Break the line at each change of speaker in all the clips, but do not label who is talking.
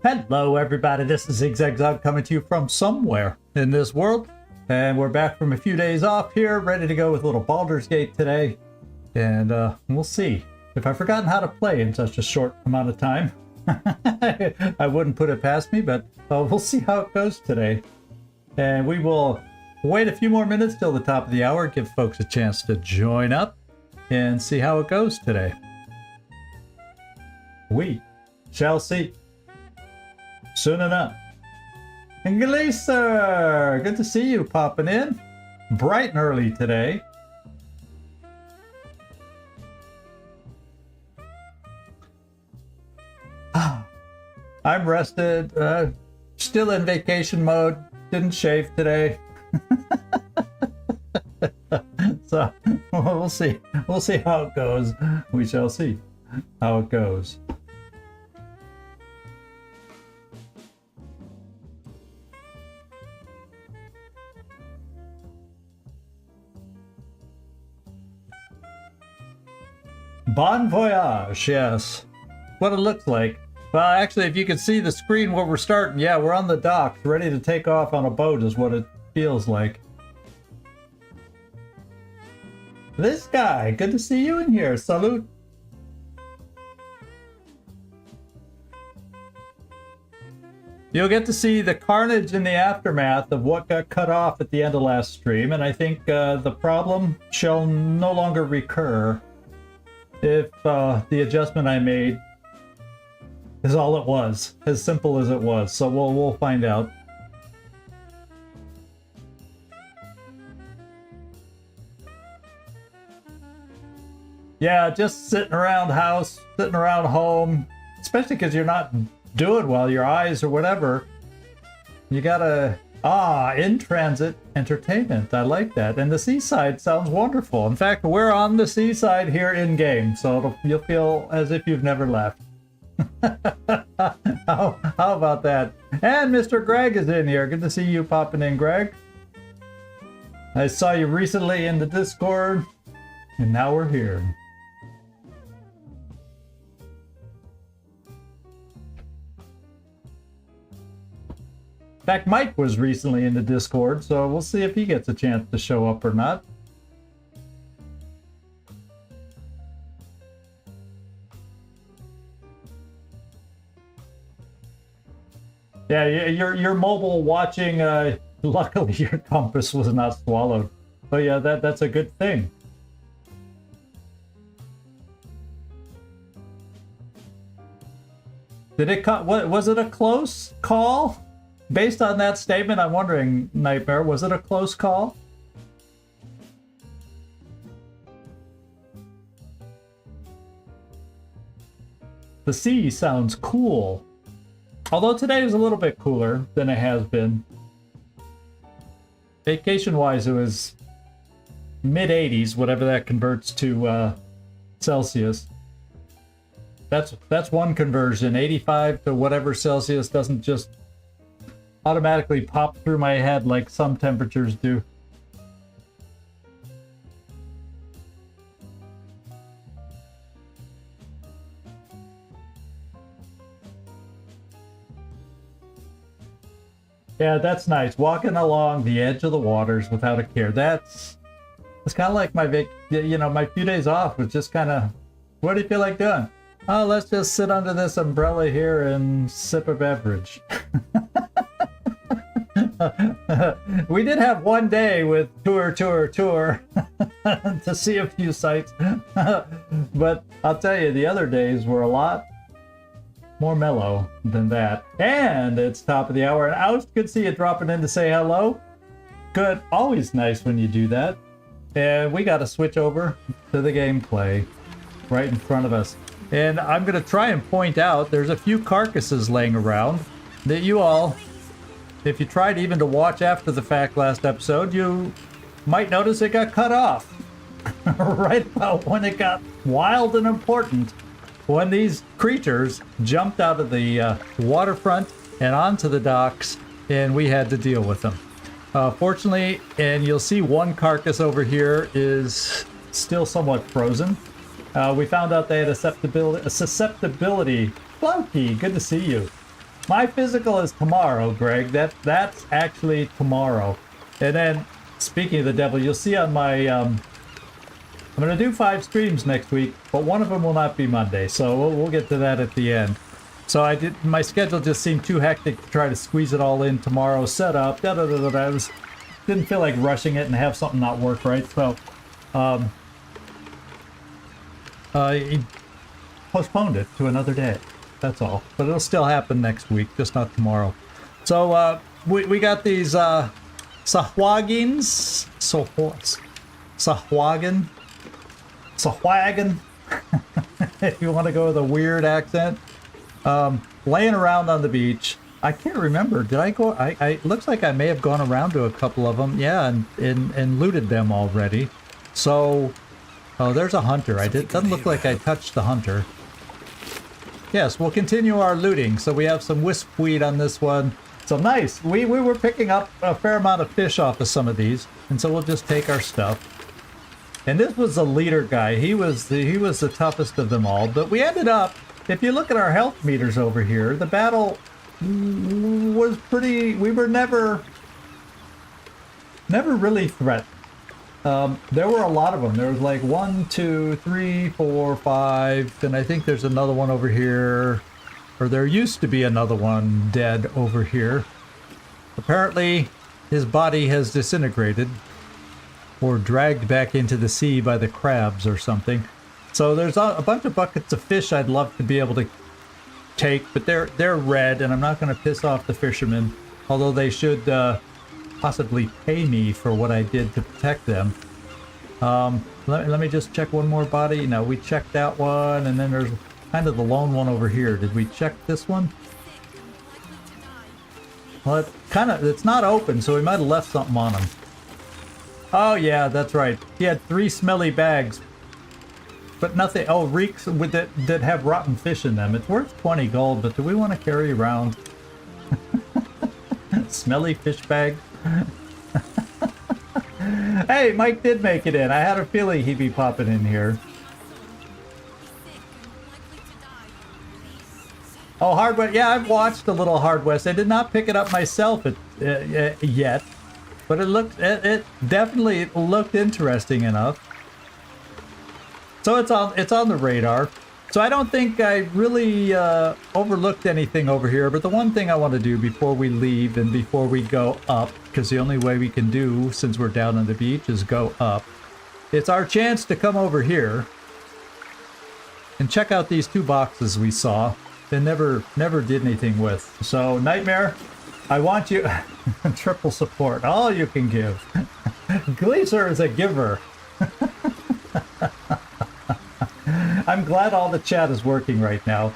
Hello everybody, this is XCom coming to you from somewhere in this world, and we're back from a few days off here, ready to go with a little Baldur's Gate today, and we'll see. If I've forgotten how to play in such a short amount of time, I wouldn't put it past me, but we'll see how it goes today. And we will wait a few more minutes till the top of the hour, give folks a chance to join up and see how it goes today. We shall see. Soon enough. And Gleaser, good to see you popping in. Bright and early today. I'm rested, still in vacation mode, didn't shave today. So we'll see how it goes. We shall see how it goes. Bon voyage, yes. What it looks like. Well, actually, if you can see the screen where we're starting, yeah, we're on the docks, ready to take off on a boat is what it feels like. This guy, good to see you in here. Salute. You'll get to see the carnage in the aftermath of what got cut off at the end of last stream, and I think the problem shall no longer recur if the adjustment I made is all it was, as simple as it was. So we'll find out. Yeah, just sitting around house, sitting around home, especially because you're not doing well, your eyes or whatever. You gotta, in transit entertainment. I like that. And the seaside sounds wonderful. In fact, we're on the seaside here in game, so you'll feel as if you've never left. How about that? And Mr. Greg is in here. Good to see you popping in, Greg. I saw you recently in the Discord, and now we're here. In fact, Mike was recently in the Discord, so we'll see if he gets a chance to show up or not. Yeah, your mobile watching, luckily your compass was not swallowed. So yeah, that's a good thing. Did it cut? What was it, a close call? Based on that statement, I'm wondering, Nightmare, was it a close call? The sea sounds cool. Although today was a little bit cooler than it has been. Vacation-wise, it was mid-80s, whatever that converts to Celsius. That's one conversion. 85 to whatever Celsius doesn't just automatically pop through my head like some temperatures do. Yeah, that's nice. Walking along the edge of the waters without a care. It's kind of like my my few days off was just kind of, what do you feel like doing? Oh, let's just sit under this umbrella here and sip a beverage. We did have one day with tour to see a few sites. But I'll tell you, the other days were a lot more mellow than that. And it's top of the hour. And Oust, good to see you dropping in to say hello. Good. Always nice when you do that. And we got to switch over to the gameplay right in front of us. And I'm going to try and point out there's a few carcasses laying around that you all, if you tried even to watch after the fact last episode, you might notice it got cut off. Right about when it got wild and important. When these creatures jumped out of the waterfront and onto the docks, and we had to deal with them. Fortunately, and you'll see one carcass over here is still somewhat frozen. We found out they had a susceptibility. Floki, good to see you. My physical is tomorrow, Greg. That's actually tomorrow. And then, speaking of the devil, you'll see on my I'm gonna do 5 streams next week, but one of them will not be Monday, so we'll get to that at the end. So my schedule just seemed too hectic to try to squeeze it all in tomorrow. Set up, didn't feel like rushing it and have something not work right. So, he postponed it to another day. That's all. But it'll still happen next week, just not tomorrow. So we got these Sahwagins, Sahwagan, if you want to go with a weird accent, laying around on the beach. I can't remember. Did I go? It looks like I may have gone around to a couple of them. Yeah, and looted them already. So, oh, there's a hunter. Doesn't look like I touched the hunter. Yes, we'll continue our looting. So we have some wispweed on this one. So nice. We were picking up a fair amount of fish off of some of these, and so we'll just take our stuff. And this was the leader guy. He was the toughest of them all. But we ended up, if you look at our health meters over here, the battle was pretty. We were never really threatened. There were a lot of them. There was like 1, 2, 3, 4, 5, and I think there's another one over here, or there used to be another one dead over here. Apparently, his body has disintegrated or dragged back into the sea by the crabs or something. So there's a bunch of buckets of fish I'd love to be able to take, but they're red, and I'm not going to piss off the fishermen, although they should possibly pay me for what I did to protect them. Let me just check one more body. No, we checked that one, and then there's kind of the lone one over here. Did we check this one? Well, it's not open, so we might have left something on him. Oh yeah, that's right. He had 3 smelly bags, but nothing. Oh, reeks with it that have rotten fish in them. It's worth 20 gold, but do we want to carry around smelly fish bag? Hey, Mike did make it in. I had a feeling he'd be popping in here. Oh, Hard West. Yeah, I've watched a little Hard West. I did not pick it up myself yet, but it definitely looked interesting enough. So it's on the radar. So I don't think I really overlooked anything over here, but the one thing I want to do before we leave and before we go up, because the only way we can do, since we're down on the beach, is go up. It's our chance to come over here and check out these 2 boxes we saw and never did anything with. So Nightmare, I want you triple support, all you can give. Gleaser is a giver. I'm glad all the chat is working right now.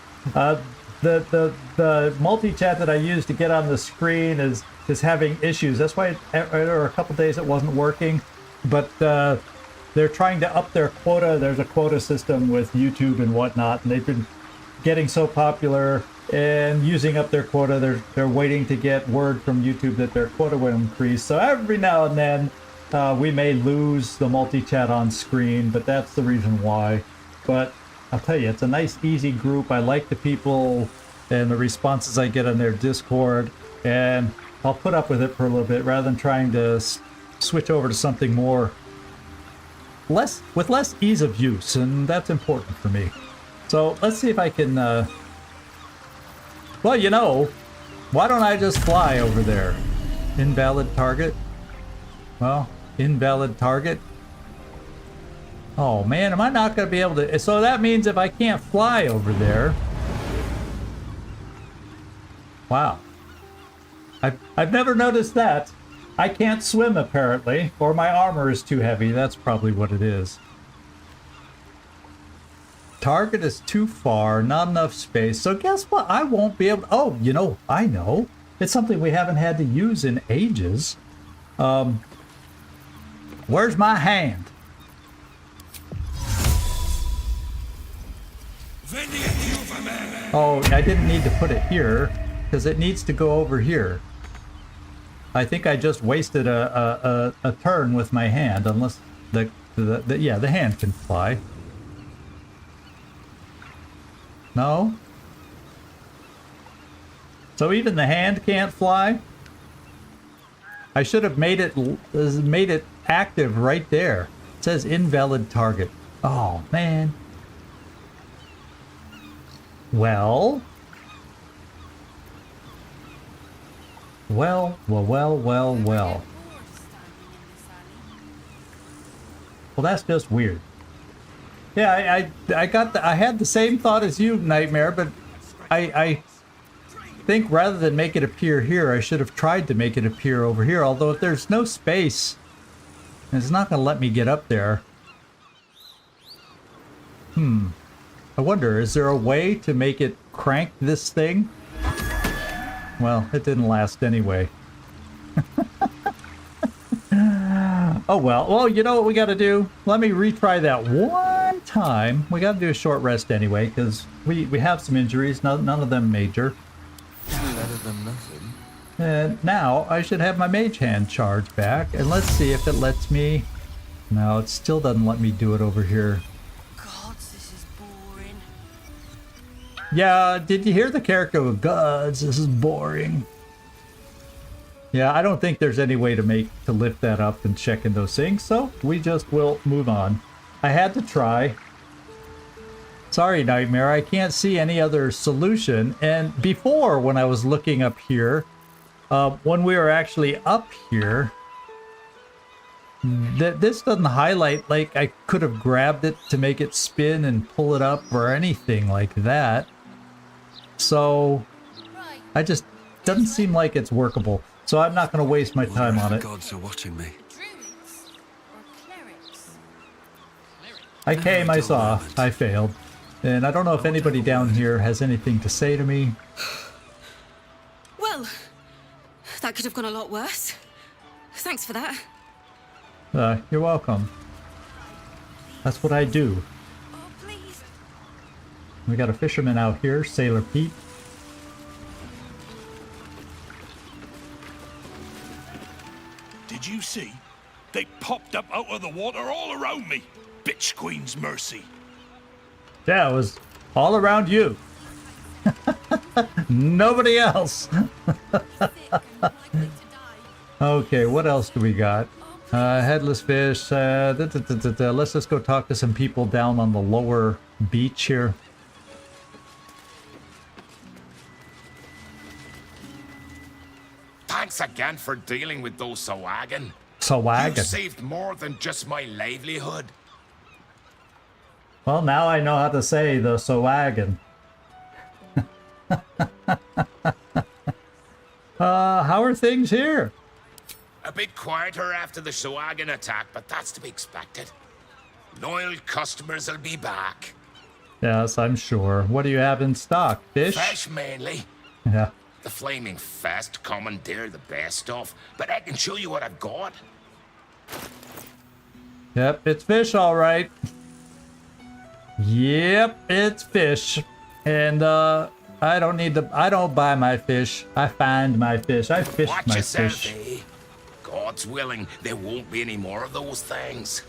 The multi-chat that I used to get on the screen is having issues. That's why there were a couple days it wasn't working. But they're trying to up their quota. There's a quota system with YouTube and whatnot, and they've been getting so popular and using up their quota. They're waiting to get word from YouTube that their quota will increase. So every now and then we may lose the multi-chat on screen, but that's the reason why. But I'll tell you, it's a nice, easy group. I like the people and the responses I get on their Discord, and I'll put up with it for a little bit rather than trying to switch over to something more with less ease of use, and that's important for me. So let's see if I can. Well, you know, why don't I just fly over there? Invalid target. Well, invalid target. Oh man, am I not going to be able to? So that means if I can't fly over there. Wow. I've never noticed that. I can't swim apparently, or my armor is too heavy. That's probably what it is. Target is too far, not enough space. So guess what? I won't be able to. Oh, you know, I know. It's something we haven't had to use in ages. Where's my hand? Oh, I didn't need to put it here because it needs to go over here. I think I just wasted a turn with my hand, unless the hand can fly. No? So even the hand can't fly? I should have made it active right there. It says invalid target. Oh, man. Well. Well. Well, that's just weird. Yeah, I had the same thought as you, Nightmare, but I think rather than make it appear here, I should have tried to make it appear over here. Although if there's no space, it's not going to let me get up there. I wonder, is there a way to make it crank this thing? Well, it didn't last anyway. Oh well. Well, you know what we got to do? Let me retry that one time. We got to do a short rest anyway, because we have some injuries, none of them major.
Better than nothing.
And now I should have my mage hand charge back, and let's see if it lets me. No, it still doesn't let me do it over here.
Gods, this is boring.
Yeah, did you hear the character go, "Gods, this is boring"? Yeah, I don't think there's any way to lift that up and check in those things, so we just will move on. I had to try. Sorry, Nightmare, I can't see any other solution. And before, when I was looking up here, when we were actually up here, this doesn't highlight like I could have grabbed it to make it spin and pull it up or anything like that. So, I just doesn't seem like it's workable. So I'm not going to waste my time on it.
Gods are watching me.
Druids or clerics?
I came, I saw, I failed. And I don't know if anybody down here has anything to say to me.
Well, that could have gone a lot worse. Thanks for that.
You're welcome. That's what I do.
Oh, please.
We got a fisherman out here, Sailor Pete.
Did you see? They popped up out of the water all around me. Bitch Queen's mercy.
Yeah, it was all around you. Nobody else. Okay, what else do we got? Headless fish. Let's just go talk to some people down on the lower beach here.
Thanks again for dealing with those Sawagan.
Sawagan.
You saved more than just my livelihood.
Well, now I know how to say the Sawagan. How are things here?
A bit quieter after the Sawagan attack, but that's to be expected. Loyal customers will be back.
Yes, I'm sure. What do you have in stock? Fish?
Fresh mainly.
Yeah.
The Flaming Fest commandeer the best stuff, but I can show you what I've got.
Yep, it's fish, all right. Yep, it's fish. And, I don't buy my fish. I find my fish. I fish
Watch
my
yourself,
fish.
eh? God's willing, there won't be any more of those things.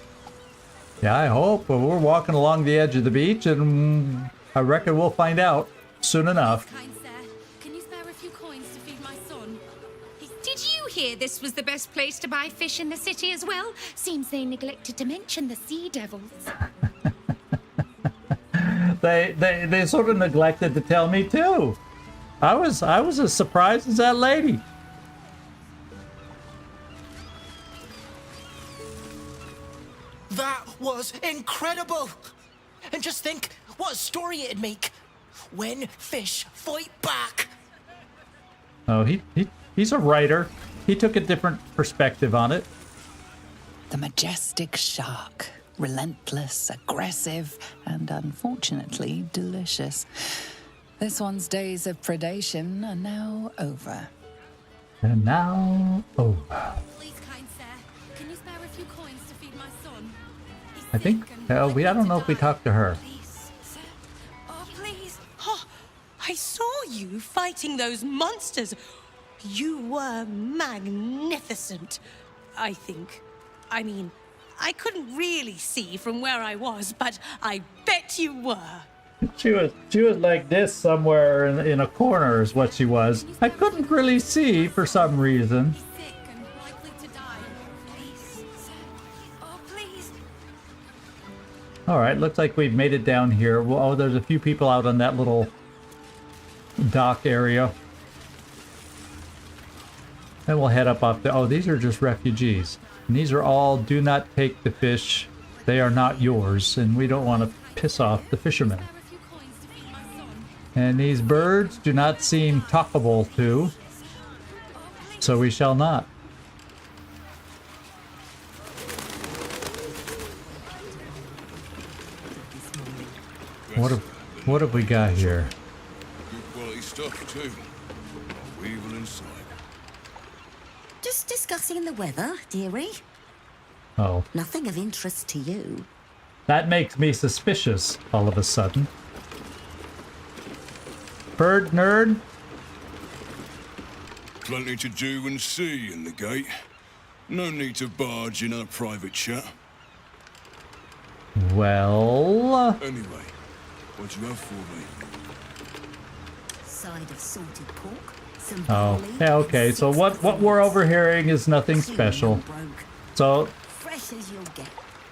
Yeah, I hope. But we're walking along the edge of the beach, and I reckon we'll find out soon enough.
Kind sir, can you spare a few coins to feed my son? Did you hear this was the best place to buy fish in the city as well? Seems they neglected to mention the sea devils.
They sort of neglected to tell me too. I was as surprised as that lady.
That was incredible! And just think what a story it'd make when fish fight back.
Oh, he's a writer. He took a different perspective on it.
The majestic shark. Relentless, aggressive, and unfortunately delicious. This one's days of predation are now over.
And now, over.
Please, kind sir, can you spare a few coins to feed my son? He's
I think,
sick and
I don't know if we
die.
talked to her.
Please, sir. Oh, please.
Oh, I saw you fighting those monsters. You were magnificent, I think. I mean, I couldn't really see from where I was, but I bet you were.
She was like this somewhere in a corner is what she was. I couldn't really see for some reason.
Sick and likely to die. Please, sir. Oh, please.
All right, looks like we've made it down here. Well, oh, there's a few people out on that little dock area. And we'll head up off the... Oh, these are just refugees. And these are all do not take the fish. They are not yours, and we don't want to piss off the fishermen.
Spare a few coins to feed my son.
And these birds do not seem talkable to, so we shall not. What have we got here?
Good quality stuff, too. Weevil inside.
Just discussing the weather, dearie.
Oh,
Nothing of interest to you.
that makes me suspicious all of a sudden. Bird nerd?
Plenty to do and see in the gate. No need to barge in our private chat.
Well...
Anyway, what do you have for me?
Side of salted pork, some
Oh,
barley,
yeah, okay, so what we're overhearing is nothing special.
broke.
So,
Fresh as you'll get.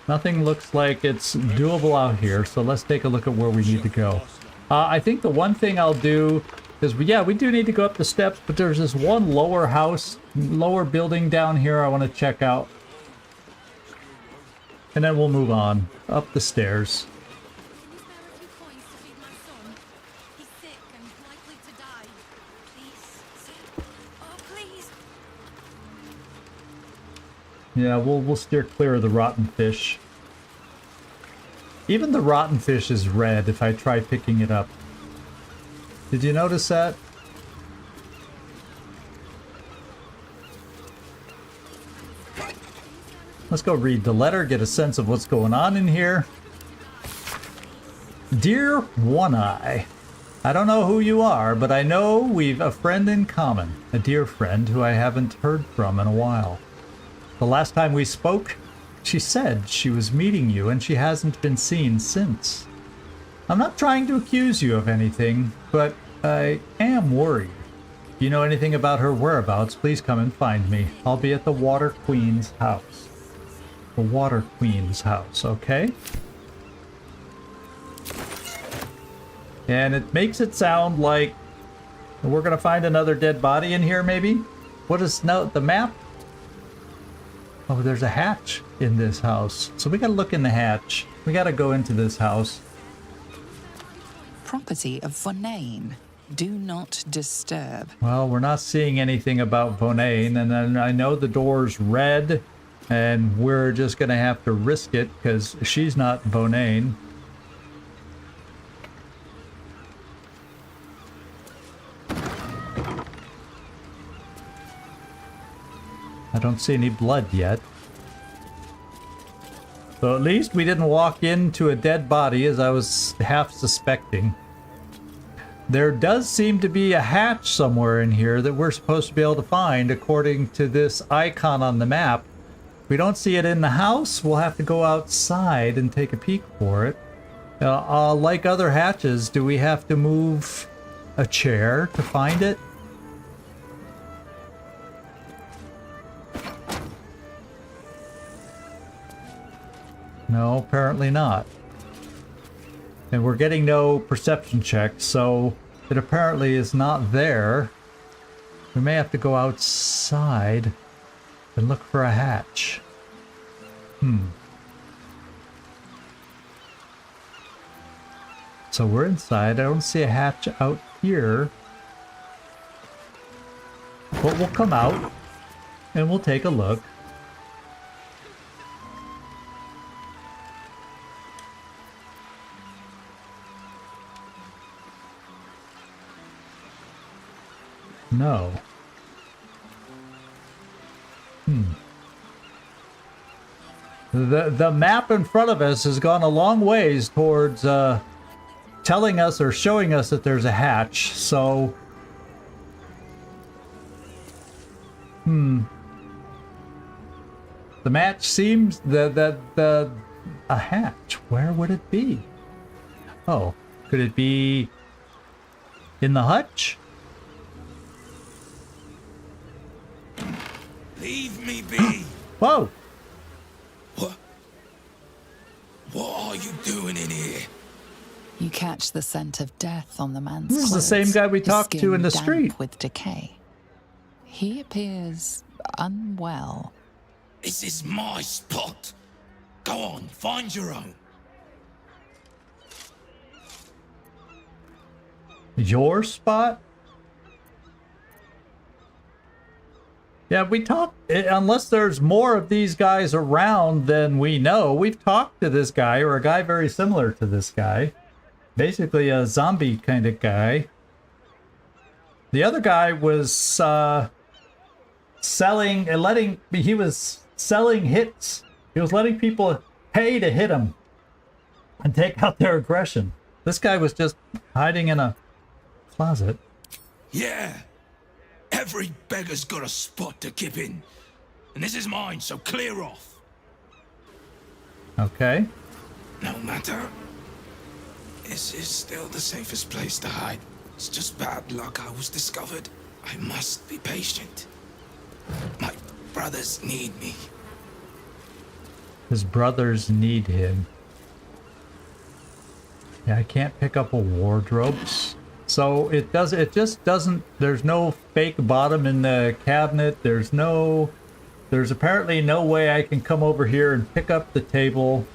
nothing looks like it's doable out here, so let's take a look at where we need to go. I think the one thing I'll do is, yeah, we do need to go up the steps, but there's this one lower building down here I want to check out. And then we'll move on up the stairs.
Can you spare a few coins to feed my son? He's sick and likely to die. Please, sir. Oh, please.
Yeah, we'll steer clear of the rotten fish. Even the rotten fish is red if I try picking it up. Did you notice that? Let's go read the letter, get a sense of what's going on in here. Dear One Eye, I don't know who you are, but I know we've a friend in common. A dear friend who I haven't heard from in a while. The last time we spoke, she said she was meeting you and she hasn't been seen since. I'm not trying to accuse you of anything, but I am worried. If you know anything about her whereabouts, please come and find me. I'll be at the Water Queen's house. The Water Queen's house, okay? And it makes it sound like we're gonna find another dead body in here, maybe? What is now the map? Oh, there's a hatch in this house. So we gotta look in the hatch. We gotta go into this house.
Property of Vonane. Do not disturb.
Well, we're not seeing anything about Vonane, and then I know the door's red, and we're just gonna have to risk it because she's not Vonane. I don't see any blood yet. So at least we didn't walk into a dead body as I was half suspecting. There does seem to be a hatch somewhere in here that we're supposed to be able to find according to this icon on the map. If we don't see it in the house, we'll have to go outside and take a peek for it. Like other hatches, do we have to move a chair to find it? No, apparently not. And we're getting no perception checks, so it apparently is not there. We may have to go outside and look for a hatch. So we're inside. I don't see a hatch out here. But we'll come out and we'll take a look. No. The map in front of us has gone a long ways towards telling us or showing us that there's a hatch, so... The match seems a hatch. Where would it be? Oh, Could it be in the hutch?
Leave me be.
Whoa!
What are you doing in here?
You catch the scent of death on the man's
This is the
clothes,
same guy we
his
talked to in
skin
the
damp
street.
with decay. He appears unwell.
This is my spot. Go on, find your own.
Your spot? Yeah, we talked, unless there's more of these guys around than we know. We've talked to this guy, or a guy very similar to this guy. Basically a zombie kind of guy. The other guy was selling hits. He was letting people pay to hit him and take out their aggression. This guy was just hiding in a closet.
Yeah. Every beggar's got a spot to kip in. And this is mine, so clear off.
Okay.
No matter. This is still the safest place to hide. It's just bad luck I was discovered. I must be patient. My brothers need me.
His brothers need him. Yeah, I can't pick up a wardrobes. So it just doesn't, there's no fake bottom in the cabinet. There's apparently no way I can come over here and pick up the table.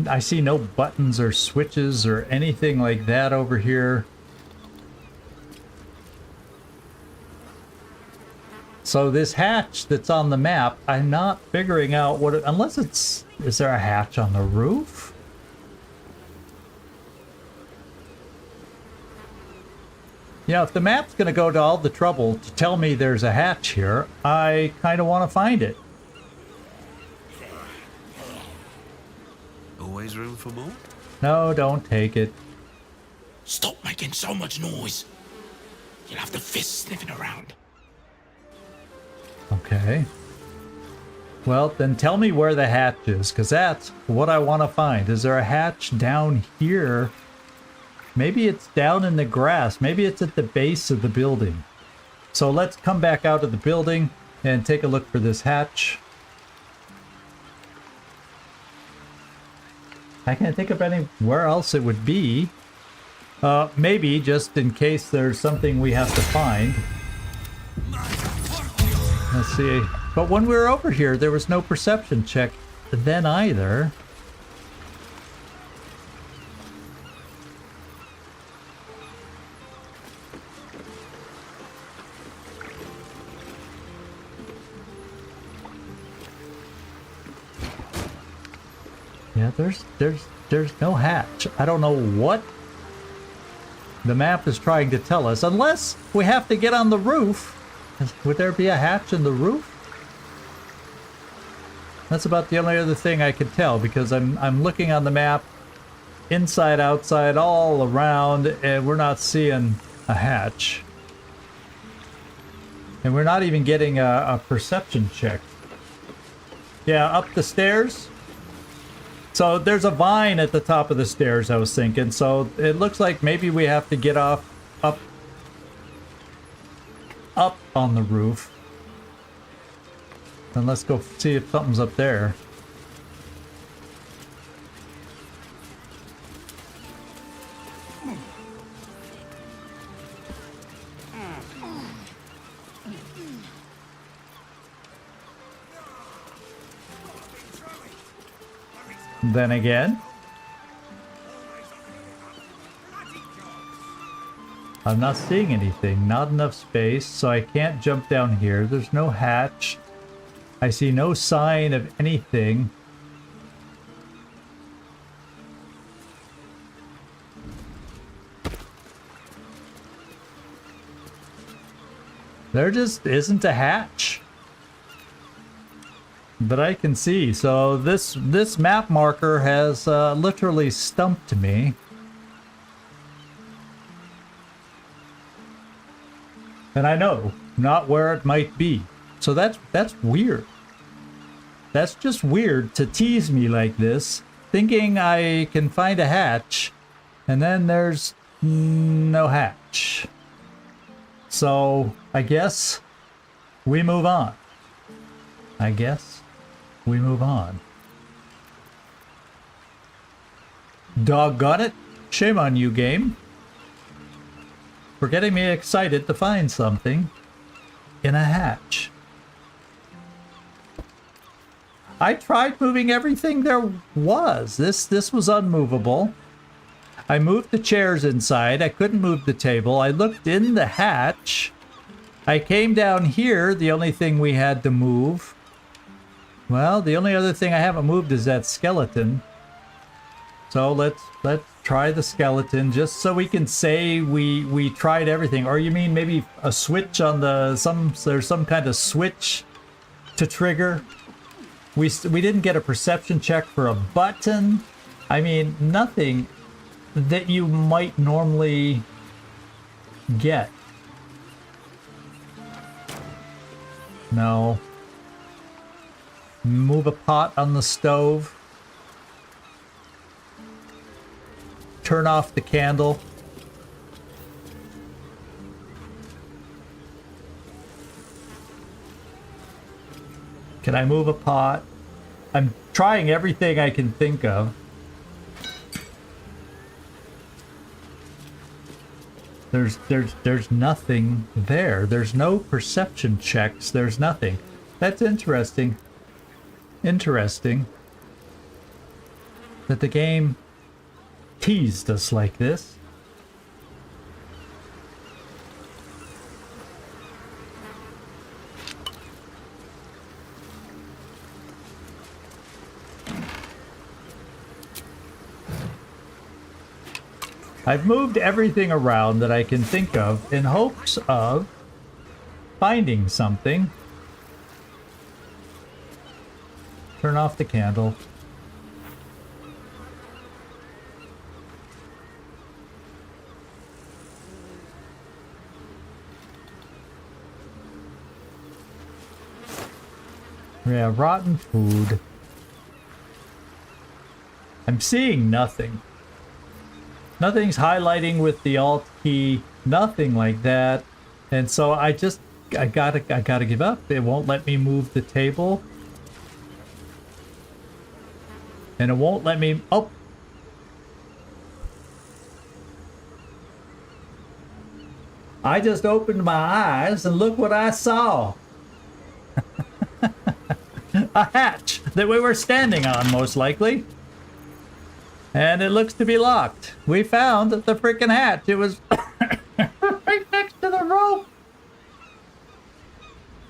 I see no buttons or switches or anything like that over here. So this hatch that's on the map, I'm not figuring out what it, unless it's, is there a hatch on the roof? Yeah, if the map's going to go to all the trouble to tell me there's a hatch here, I kind of want to find it.
Always room for more?
No, don't take it.
Stop making so much noise. You'll have the fists sniffing around.
Okay. Well, then tell me where the hatch is, because that's what I want to find. Is there a hatch down here? Maybe it's down in the grass. Maybe it's at the base of the building. So let's come back out of the building and take a look for this hatch. I can't think of anywhere else it would be. Maybe just in case there's something we have to find. Let's see. But when we were over here, there was no perception check then either. Yeah, there's no hatch. I don't know what the map is trying to tell us, unless we have to get on the roof. Would there be a hatch in the roof? That's about the only other thing I could tell, because I'm looking on the map, inside, outside, all around, and we're not seeing a hatch. And we're not even getting a perception check. Yeah, up the stairs. So there's a vine at the top of the stairs, I was thinking. So it looks like maybe we have to get up on the roof. And let's go see if something's up there. Then again, I'm not seeing anything. Not enough space, so I can't jump down here. There's no hatch. I see no sign of anything. There just isn't a hatch that I can see. So this map marker has literally stumped me. And I know not where it might be. So that's weird. That's just weird to tease me like this thinking I can find a hatch, and then there's no hatch. So I guess we move on. I guess we move on. Doggone it. Shame on you, game. For getting me excited to find something in a hatch. I tried moving everything there was. This was unmovable. I moved the chairs inside. I couldn't move the table. I looked in the hatch. I came down here. The only thing we had to move. Well, the only other thing I haven't moved is that skeleton. So let's try the skeleton just so we can say we tried everything. Or you mean maybe a switch on there's some kind of switch to trigger? We didn't get a perception check for a button. I mean, nothing that you might normally get. No. Move a pot on the stove. Turn off the candle. Can I move a pot? I'm trying everything I can think of. There's nothing there. There's no perception checks. There's nothing. That's interesting. Interesting that the game teased us like this. I've moved everything around that I can think of in hopes of finding something. Turn off the candle. Yeah, rotten food. I'm seeing nothing. Nothing's highlighting with the Alt key, nothing like that. And so I gotta give up. It won't let me move the table. And it won't let me, oh. I just opened my eyes and look what I saw. A hatch that we were standing on, most likely. And it looks to be locked. We found the freaking hatch. It was right next to the rope.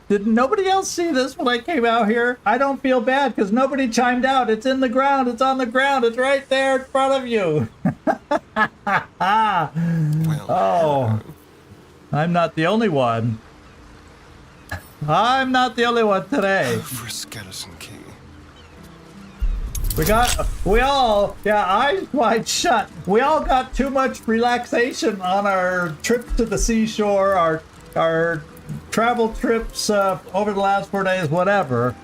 Did nobody else see this when I came out here? I don't feel bad because nobody chimed out. It's in the ground. It's on the ground. It's right there in front of you. Oh, I'm not the only one. I'm not the only one today.
For a skeleton key.
We all, yeah, eyes wide shut. We all got too much relaxation on our trip to the seashore, our travel trips over the last 4 days, whatever.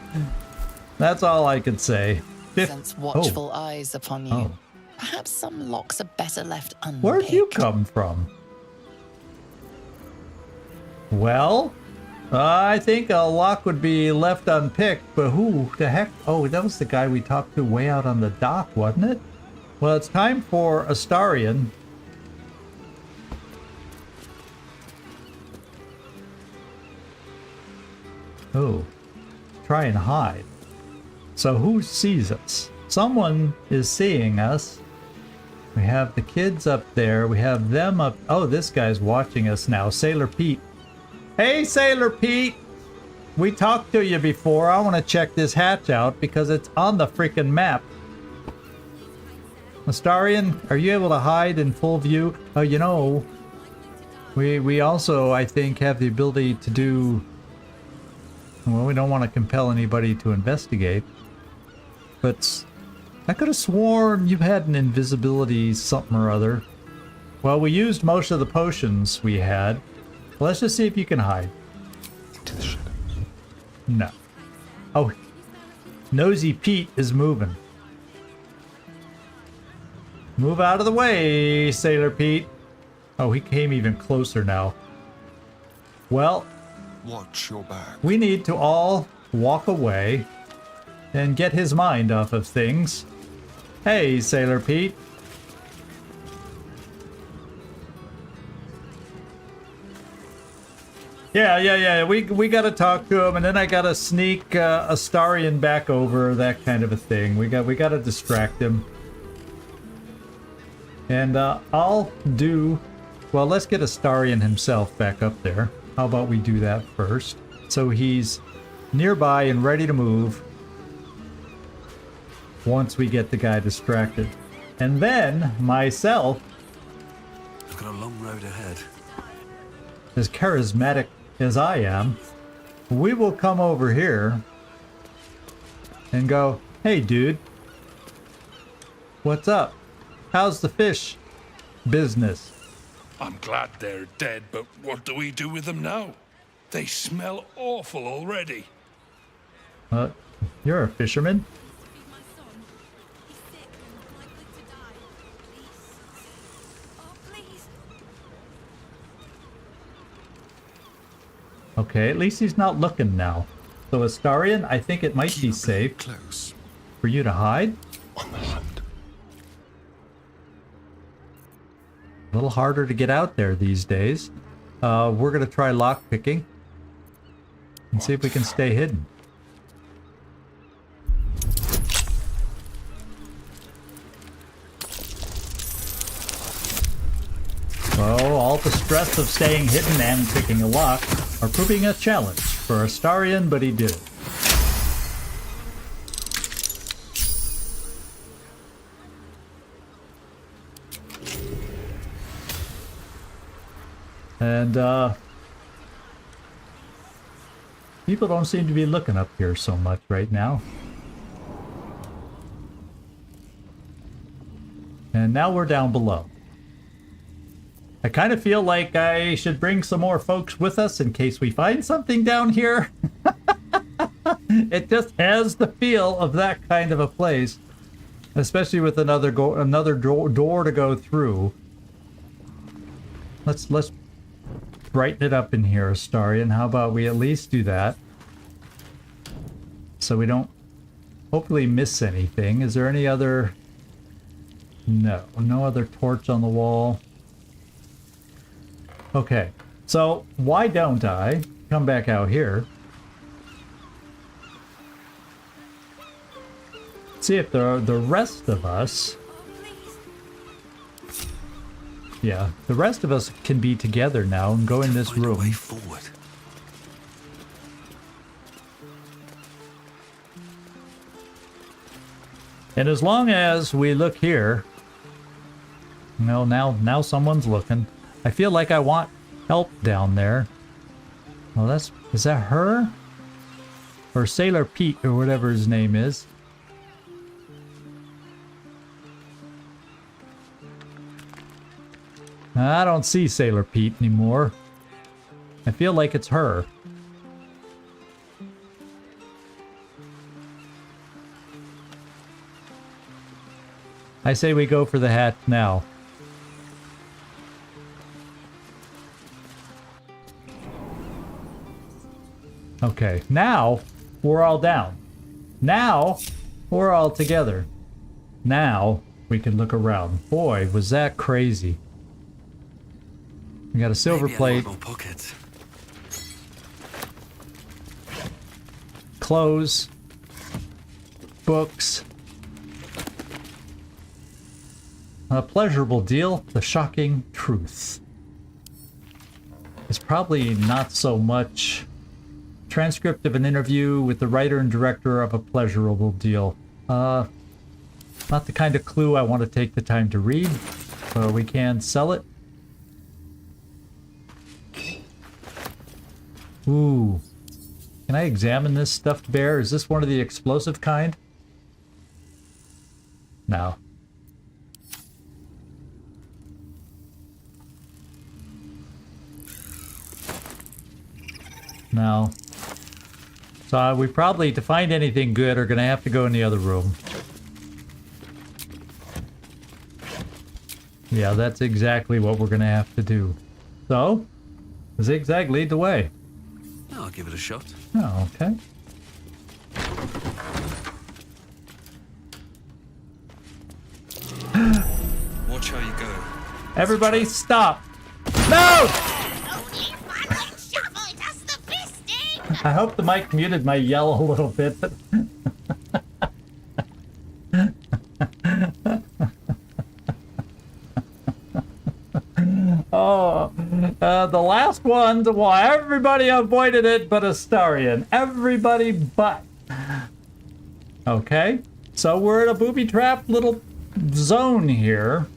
That's all I can say.
Sense watchful eyes upon you. Perhaps some locks are better left unpicked.
Where'd you come from? Well, I think a lock would be left unpicked, but who the heck? Oh, that was the guy we talked to way out on the dock, wasn't it? Well, it's time for Astarion. Oh, try and hide. So who sees us? Someone is seeing us. We have the kids up there. We have them up. Oh, this guy's watching us now. Sailor Pete. Hey, Sailor Pete! We talked to you before. I want to check this hatch out because it's on the freaking map. Astarion, are you able to hide in full view? Oh, you know, we also, I think, have the ability to do... Well, we don't want to compel anybody to investigate. But I could have sworn you've had an invisibility something or other. Well, we used most of the potions we had. Let's just see if you can hide.
Into the shadows.
No. Oh, Nosy Pete is moving. Move out of the way, Sailor Pete. Oh, he came even closer now. Well,
Watch your back.
we need to all walk away and get his mind off of things. Hey, Sailor Pete. Yeah. We gotta talk to him, and then I gotta sneak Astarion back over, that kind of a thing. We gotta distract him. And I'll do... Well, let's get Astarion himself back up there. How about we do that first? So he's nearby and ready to move once we get the guy distracted. And then, myself...
I've got a long road ahead.
As charismatic as I am, we will come over here and go, hey dude, what's up? How's the fish business?
I'm glad they're dead, but what do we do with them now? They smell awful already.
You're a fisherman?
Feed my son. He's sick and likely to die. Please. Oh, please.
Okay, at least he's not looking now. So Astarion, I think it might be safe
Close.
for you to hide.
On the hunt.
A little harder to get out there these days. We're gonna try lockpicking and see if we can stay hidden. So all the stress of staying hidden and picking a lock are proving a challenge for Astarion, but he did it. And people don't seem to be looking up here so much right now. And now we're down below. I kind of feel like I should bring some more folks with us in case we find something down here. It just has the feel of that kind of a place, especially with another door to go through. Let's brighten it up in here, Astarion. How about we at least do that? So we don't hopefully miss anything. Is there any other... No other torch on the wall. Okay, so why don't I come back out here? See if the rest of us... Yeah, the rest of us can be together now and go in this room.
Way forward.
And as long as we look here... No, now someone's looking. I feel like I want help down there. Well, is that her? Or Sailor Pete, or whatever his name is. I don't see Sailor Pete anymore. I feel like it's her. I say we go for the hat now. Okay, now we're all down. Now we're all together. Now we can look around. Boy, was that crazy. We got a silver plate.
Pockets.
Clothes. Books. A pleasurable deal, the shocking truth. It's probably not so much transcript of an interview with the writer and director of a pleasurable deal. Not the kind of clue I want to take the time to read, but we can sell it. Ooh. Can I examine this stuffed bear? Is this one of the explosive kind? No. No. So we probably, to find anything good, are going to have to go in the other room. Yeah, that's exactly what we're gonna have to do. So, zigzag, lead the way.
I'll give it a shot.
Oh, okay.
Watch how you go.
Everybody, stop! No! I hope the mic muted my yell a little bit. But oh, the last one, well, everybody avoided it but Astarion. Everybody but. Okay, so we're in a booby-trapped little zone here.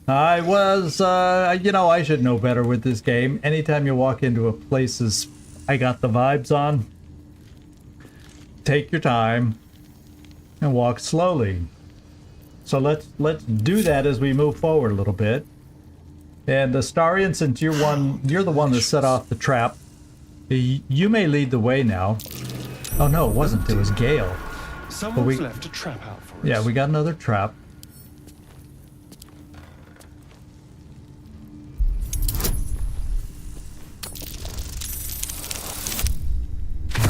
I was, you know, I should know better with this game. Anytime you walk into a place, I got the vibes on. Take your time and walk slowly. So let's do that as we move forward a little bit. And Astarion, since you're the one that set off the trap, you may lead the way now. Oh no, it wasn't. It was Gale.
Someone's left a trap out for us.
Yeah, we got another trap.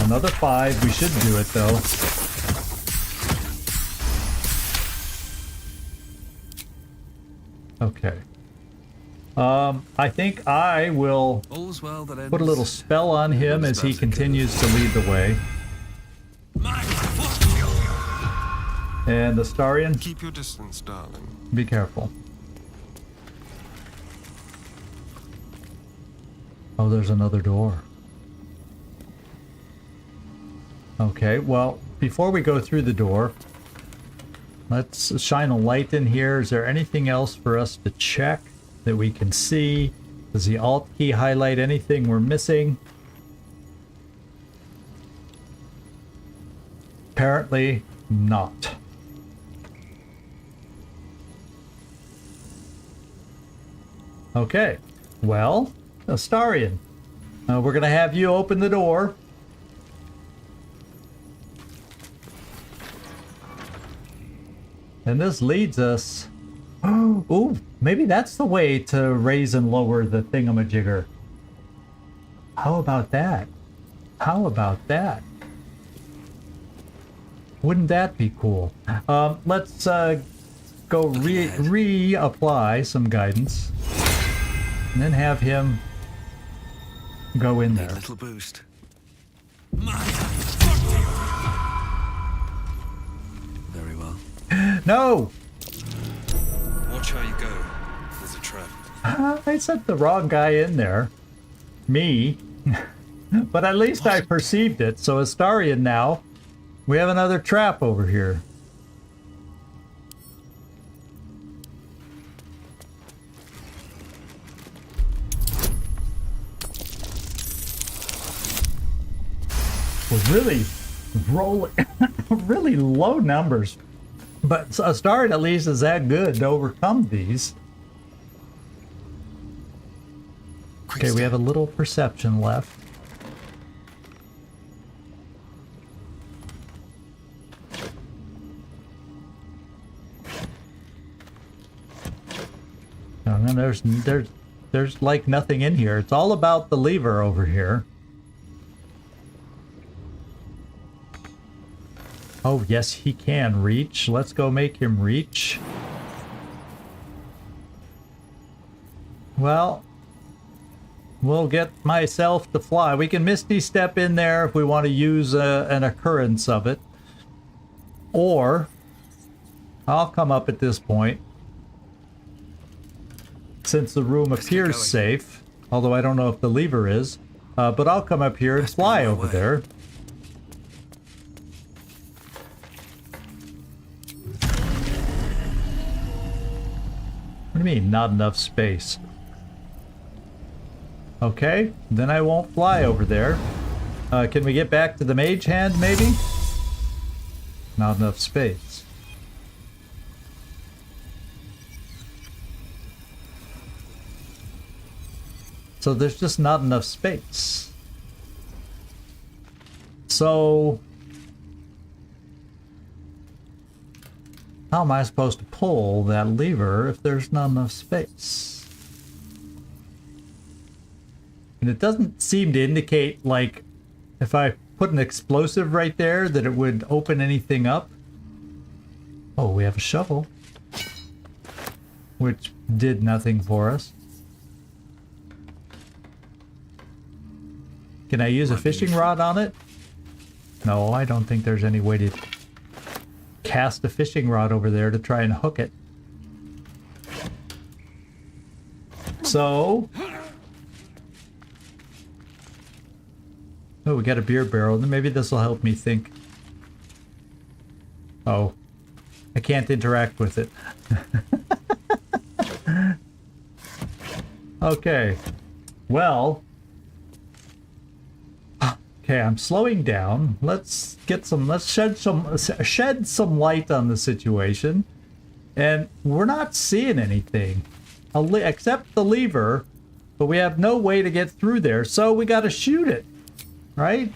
Another 5. We should do it though. Okay. I think I will put a little spell on him as he continues to lead the way. And Astarion,
Keep your distance, darling.
be careful. Oh, there's another door. Okay, well, before we go through the door, let's shine a light in here. Is there anything else for us to check that we can see? Does the Alt key highlight anything we're missing? Apparently not. Okay, well, Astarion, we're going to have you open the door. And this leads us... Ooh, maybe that's the way to raise and lower the thingamajigger. How about that? How about that? Wouldn't that be cool? Let's go reapply some guidance. And then have him go in there.
A little boost. Very well.
No!
Watch how you go. There's a trap.
I sent the wrong guy in there. Me. But at least I perceived it. So Astarion now, we have another trap over here. We're really rolling, really low numbers. But Astarion at least is that good to overcome these. Okay, we have a little perception left. And then there's like nothing in here. It's all about the lever over here. Oh, yes, he can reach. Let's go make him reach. Well, we'll get myself to fly. We can Misty Step in there if we want to use an occurrence of it. Or, I'll come up at this point. Since the room appears safe, although I don't know if the lever is. But I'll come up here and fly over there. What do you mean, not enough space? Okay, then I won't fly over there. Can we get back to the mage hand, maybe? Not enough space. So there's just not enough space. So... How am I supposed to pull that lever if there's not enough space? And it doesn't seem to indicate, like, if I put an explosive right there, that it would open anything up. Oh, we have a shovel, which did nothing for us. Can I use a fishing rod on it? No, I don't think there's any way to cast a fishing rod over there to try and hook it. So... oh, we got a beer barrel. Maybe this will help me think. Oh. I can't interact with it. Okay. Well... okay, I'm slowing down. Let's shed some light on the situation. And we're not seeing anything. Except the lever. But we have no way to get through there, so we gotta shoot it. Right?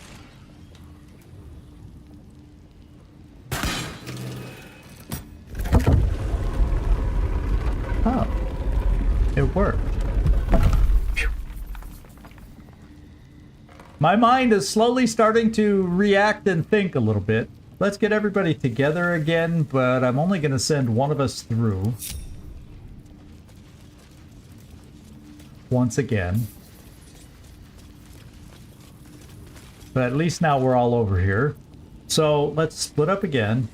Oh. It worked. My mind is slowly starting to react and think a little bit. Let's get everybody together again, but I'm only going to send one of us through. Once again. But at least now we're all over here. So let's split up again.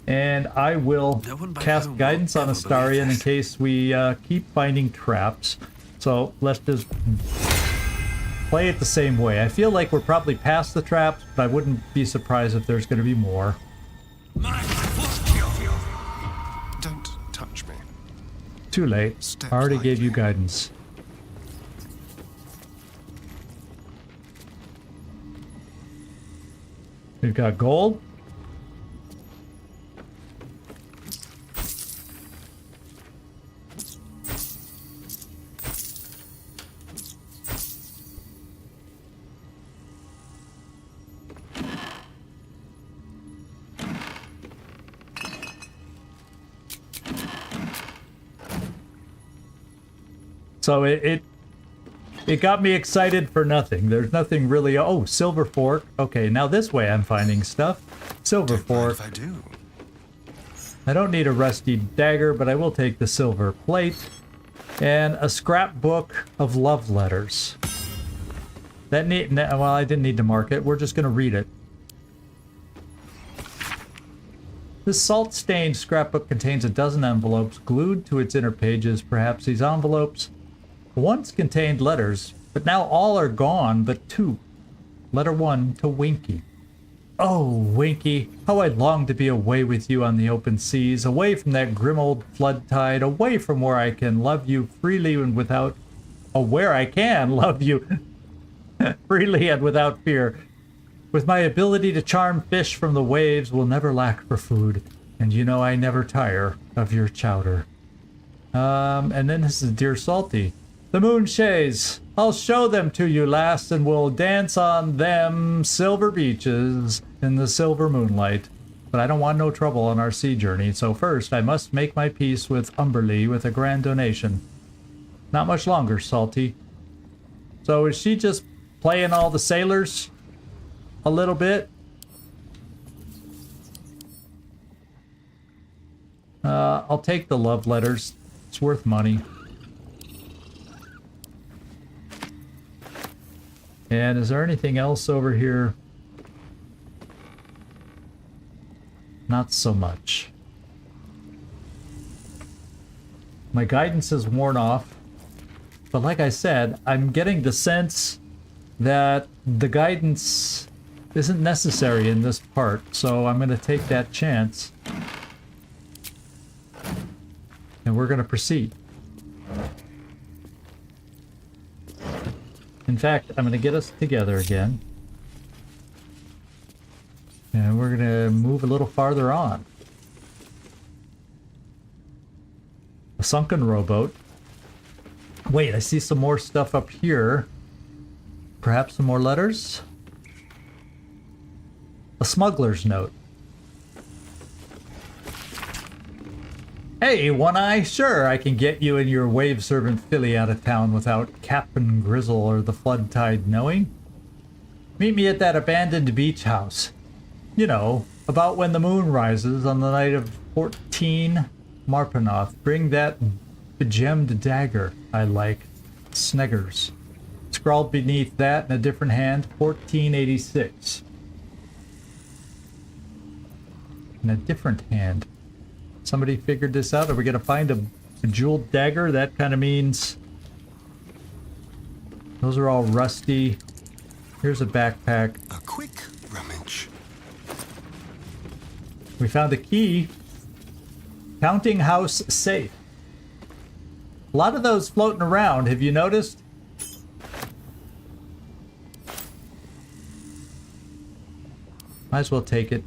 And I will cast guidance on Astarion in case we keep finding traps. So let's just play it the same way. I feel like we're probably past the traps, but I wouldn't be surprised if there's going to be more.
Don't touch me.
Too late. I already gave you guidance. We've got gold. So it got me excited for nothing. There's nothing really. Oh, silver fork. Okay, now this way I'm finding stuff. Silver fork.
I do.
I don't need a rusty dagger, but I will take the silver plate and a scrapbook of love letters. Well, I didn't need to mark it. We're just gonna read it. This salt-stained scrapbook contains a dozen envelopes glued to its inner pages. Perhaps these envelopes once contained letters, but now all are gone but two. Letter 1 to Winky. Oh, Winky, how I long to be away with you on the open seas, away from that grim old flood tide, away from where I can love you freely and without... oh, where I can love you freely and without fear. With my ability to charm fish from the waves, will never lack for food, and you know I never tire of your chowder. And then this is Dear Salty. The moon shays. I'll show them to you, lass, and we'll dance on them silver beaches in the silver moonlight. But I don't want no trouble on our sea journey, so first I must make my peace with Umberlee with a grand donation. Not much longer, Salty. So is she just playing all the sailors a little bit? I'll take the love letters. It's worth money. And is there anything else over here? Not so much. My guidance is worn off. But like I said, I'm getting the sense that the guidance isn't necessary in this part. So I'm going to take that chance. And we're going to proceed. In fact, I'm going to get us together again. And we're going to move a little farther on. A sunken rowboat. Wait, I see some more stuff up here. Perhaps some more letters? A smuggler's note. Hey, One Eye, sure, I can get you and your wave servant filly out of town without Captain Grizzle or the flood tide knowing. Meet me at that abandoned beach house. You know, about when the moon rises on the night of 14 Marpanoth. Bring that gemmed dagger I like. Sneggers. Scrawled beneath that in a different hand, 1486. In a different hand. Somebody figured this out. Are we gonna find a jeweled dagger? That kind of means those are all rusty. Here's a backpack.
A quick rummage.
We found a key. Counting house safe. A lot of those floating around. Have you noticed? Might as well take it.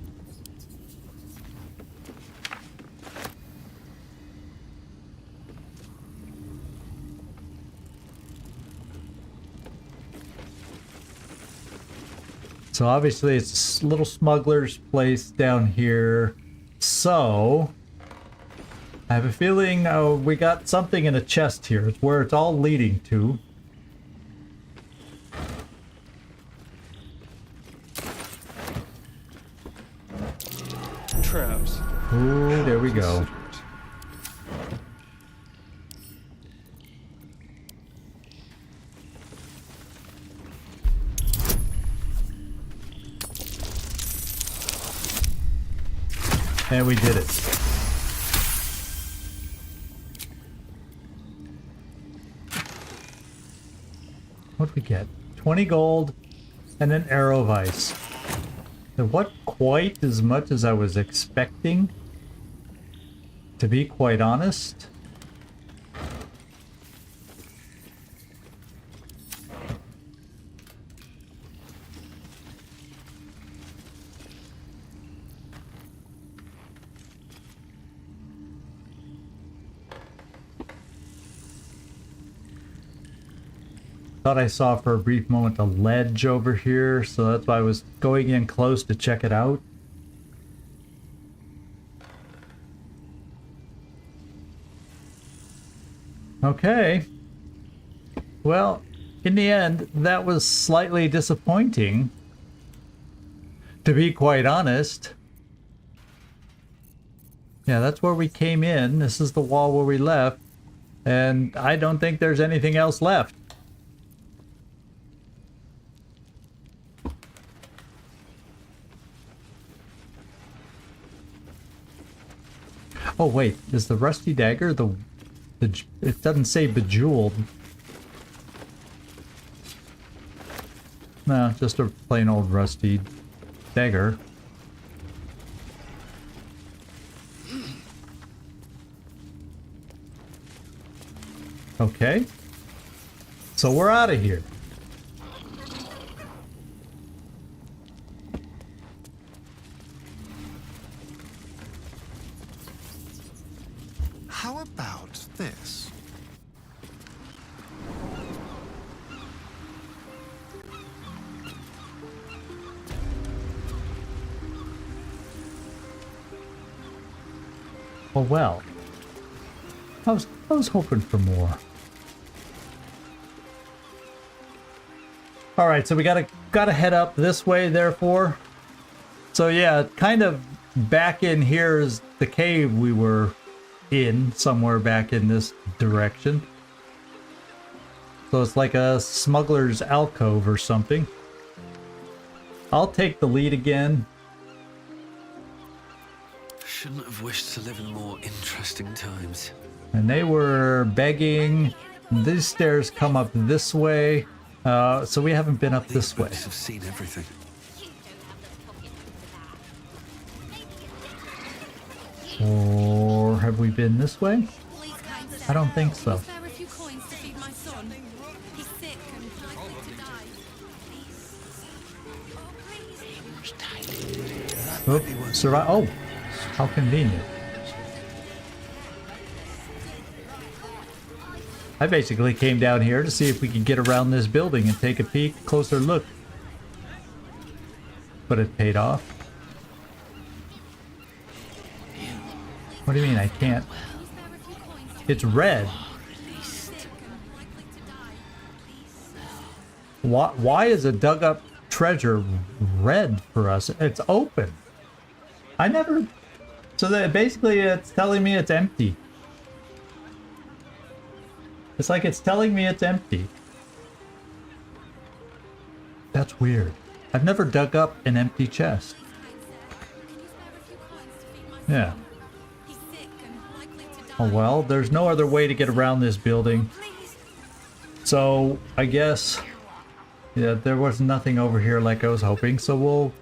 So obviously it's a little smuggler's place down here. So I have a feeling we got something in a chest here. It's where it's all leading to.
Traps.
Ooh, there we go. And we did it. What'd we get? 20 gold and an arrow of ice. And what quite as much as I was expecting, to be quite honest. Thought I saw for a brief moment a ledge over here, so that's why I was going in close to check it out. Okay. Well, in the end, that was slightly disappointing, to be quite honest. Yeah, that's where we came in. This is the wall where we left, and I don't think there's anything else left. Oh wait, is the rusty dagger the it doesn't say bejeweled. No, just a plain old rusty dagger. Okay. So we're out of here.
How about this?
Well. I was hoping for more. All right, so we gotta head up this way, therefore. So yeah, kind of back in here is the cave we were in, somewhere back in this direction. So it's like a smuggler's alcove or something. I'll take the lead again.
Shouldn't have wished to live in more interesting times.
And they were begging. These stairs come up this way. So we haven't been up this way.
Have seen everything.
Or have we been this way? I don't think so. Oh, survive. Oh, how convenient. I basically came down here to see if we could get around this building and take a peek, closer look. But it paid off. What do you mean I can't? It's red. Why is a dug up treasure red for us? It's open. I never... So that basically it's telling me it's empty. It's like it's telling me it's empty. That's weird. I've never dug up an empty chest. Yeah. Oh well, there's no other way to get around this building. So, I guess... Yeah, there was nothing over here like I was hoping, so we'll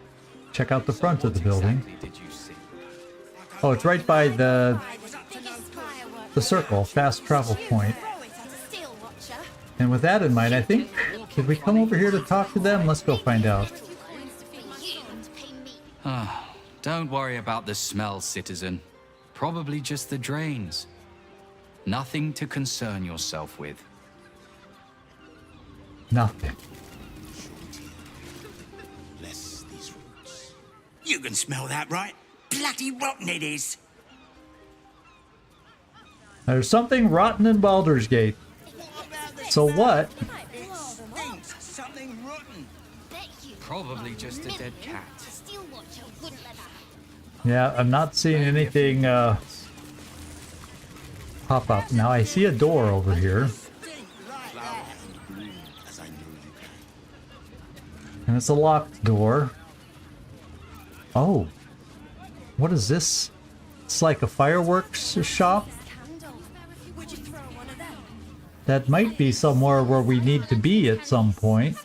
check out the front of the building. Oh, it's right by the circle, fast travel point. And with that in mind, I think, did we come over here to talk to them? Let's go find out.
Don't worry about the smell, citizen. Probably just the drains. Nothing to concern yourself with.
Nothing.
You can smell that, right? Bloody rotten it is.
There's something rotten in Baldur's Gate. So what?
Something rotten.
Probably just a dead cat.
Yeah, I'm not seeing anything pop up. Now I see a door over here. And it's a locked door. Oh. What is this? It's like a fireworks shop? That might be somewhere where we need to be at some point.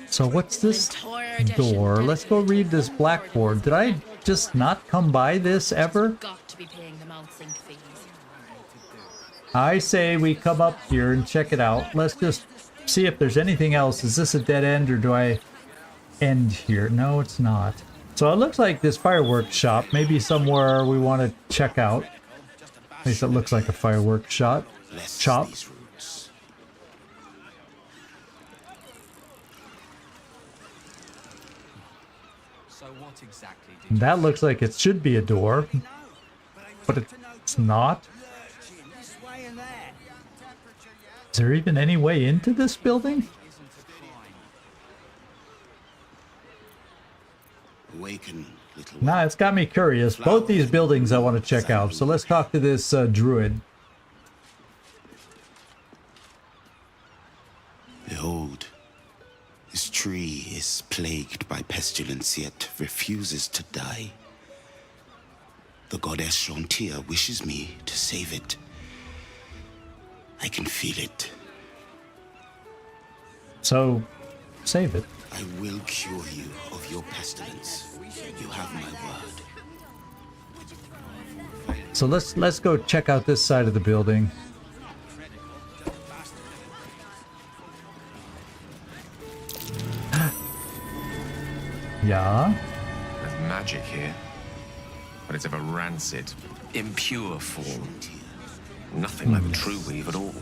So what's this door? Let's go read this blackboard. Did I just not come by this ever? I say we come up here and check it out. Let's just see if there's anything else. Is this a dead end or do I end here? No, it's not. So it looks like this fireworks shop may be somewhere we want to check out. At least it looks like a fireworks shop. That looks like it should be a door, but it's not. Is there even any way into this building? Nah, it's got me curious. Both these buildings I want to check out, so let's talk to this druid.
Behold, this tree is plagued by pestilence, yet refuses to die. The goddess Shontia wishes me to save it. I can feel it. So, save it.
I will cure you of your pestilence. You have my word.
So let's go check out this side of the building. Yeah.
There's magic here, but it's of a rancid, impure form. Nothing like the true weave at all.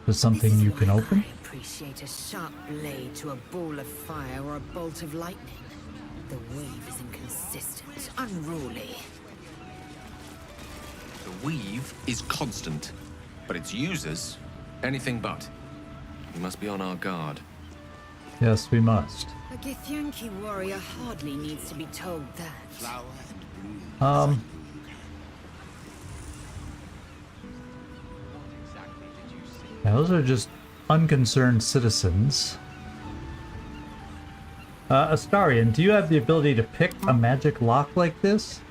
There's something you can open?
Appreciate a sharp blade to a ball of fire or a bolt of lightning. The weave is inconsistent, unruly.
The weave is constant, but its users, anything but. We must be on our guard.
Yes, we must.
A Githyanki warrior hardly needs to be told that.
Those are just unconcerned citizens. Astarion, do you have the ability to pick a magic lock like this?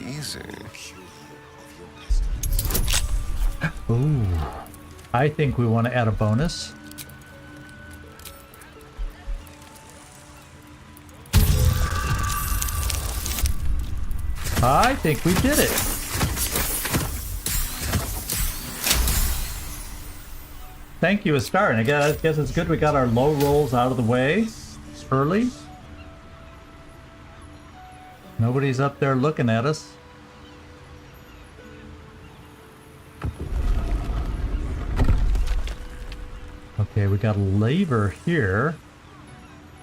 Easy.
Ooh. I think we want to add a bonus. I think we did it. Thank you, Astarion. I guess it's good we got our low rolls out of the way early. Nobody's up there looking at us. Okay, we got a lever here.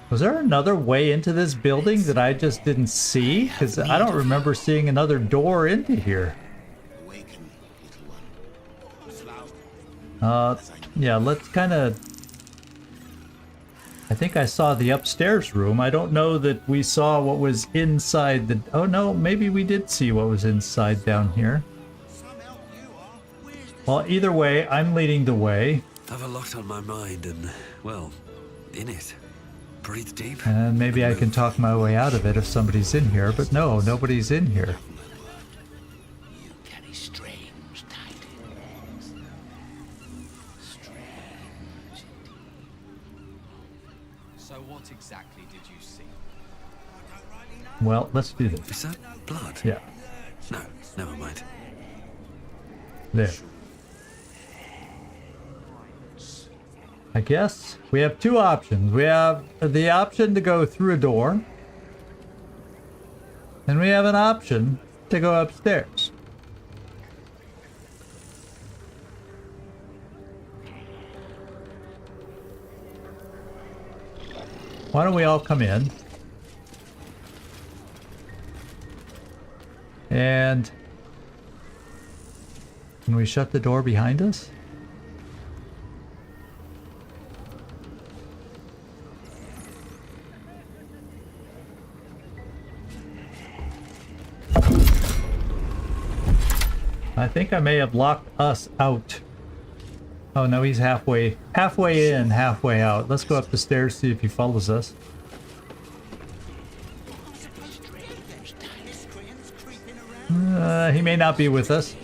Was there another way into this building that I just didn't see? Because I don't remember seeing another door into here. Yeah, let's kind of... I think I saw the upstairs room. I don't know that we saw what was inside the... Oh no, maybe we did see what was inside down here. Well, either way, I'm leading the way.
I've a lot on my mind and, well, in it. Breathe deep.
And maybe I can talk my way out of it if somebody's in here, but no, nobody's in here.
So what exactly did you see?
Well, let's do this.
Is that blood?
Yeah.
No, never mind.
There. I guess we have two options. We have the option to go through a door, and we have an option to go upstairs. Why don't we all come in? And can we shut the door behind us? I think I may have locked us out. Oh no, he's halfway in, halfway out. Let's go up the stairs, see if he follows us. He may not be with us.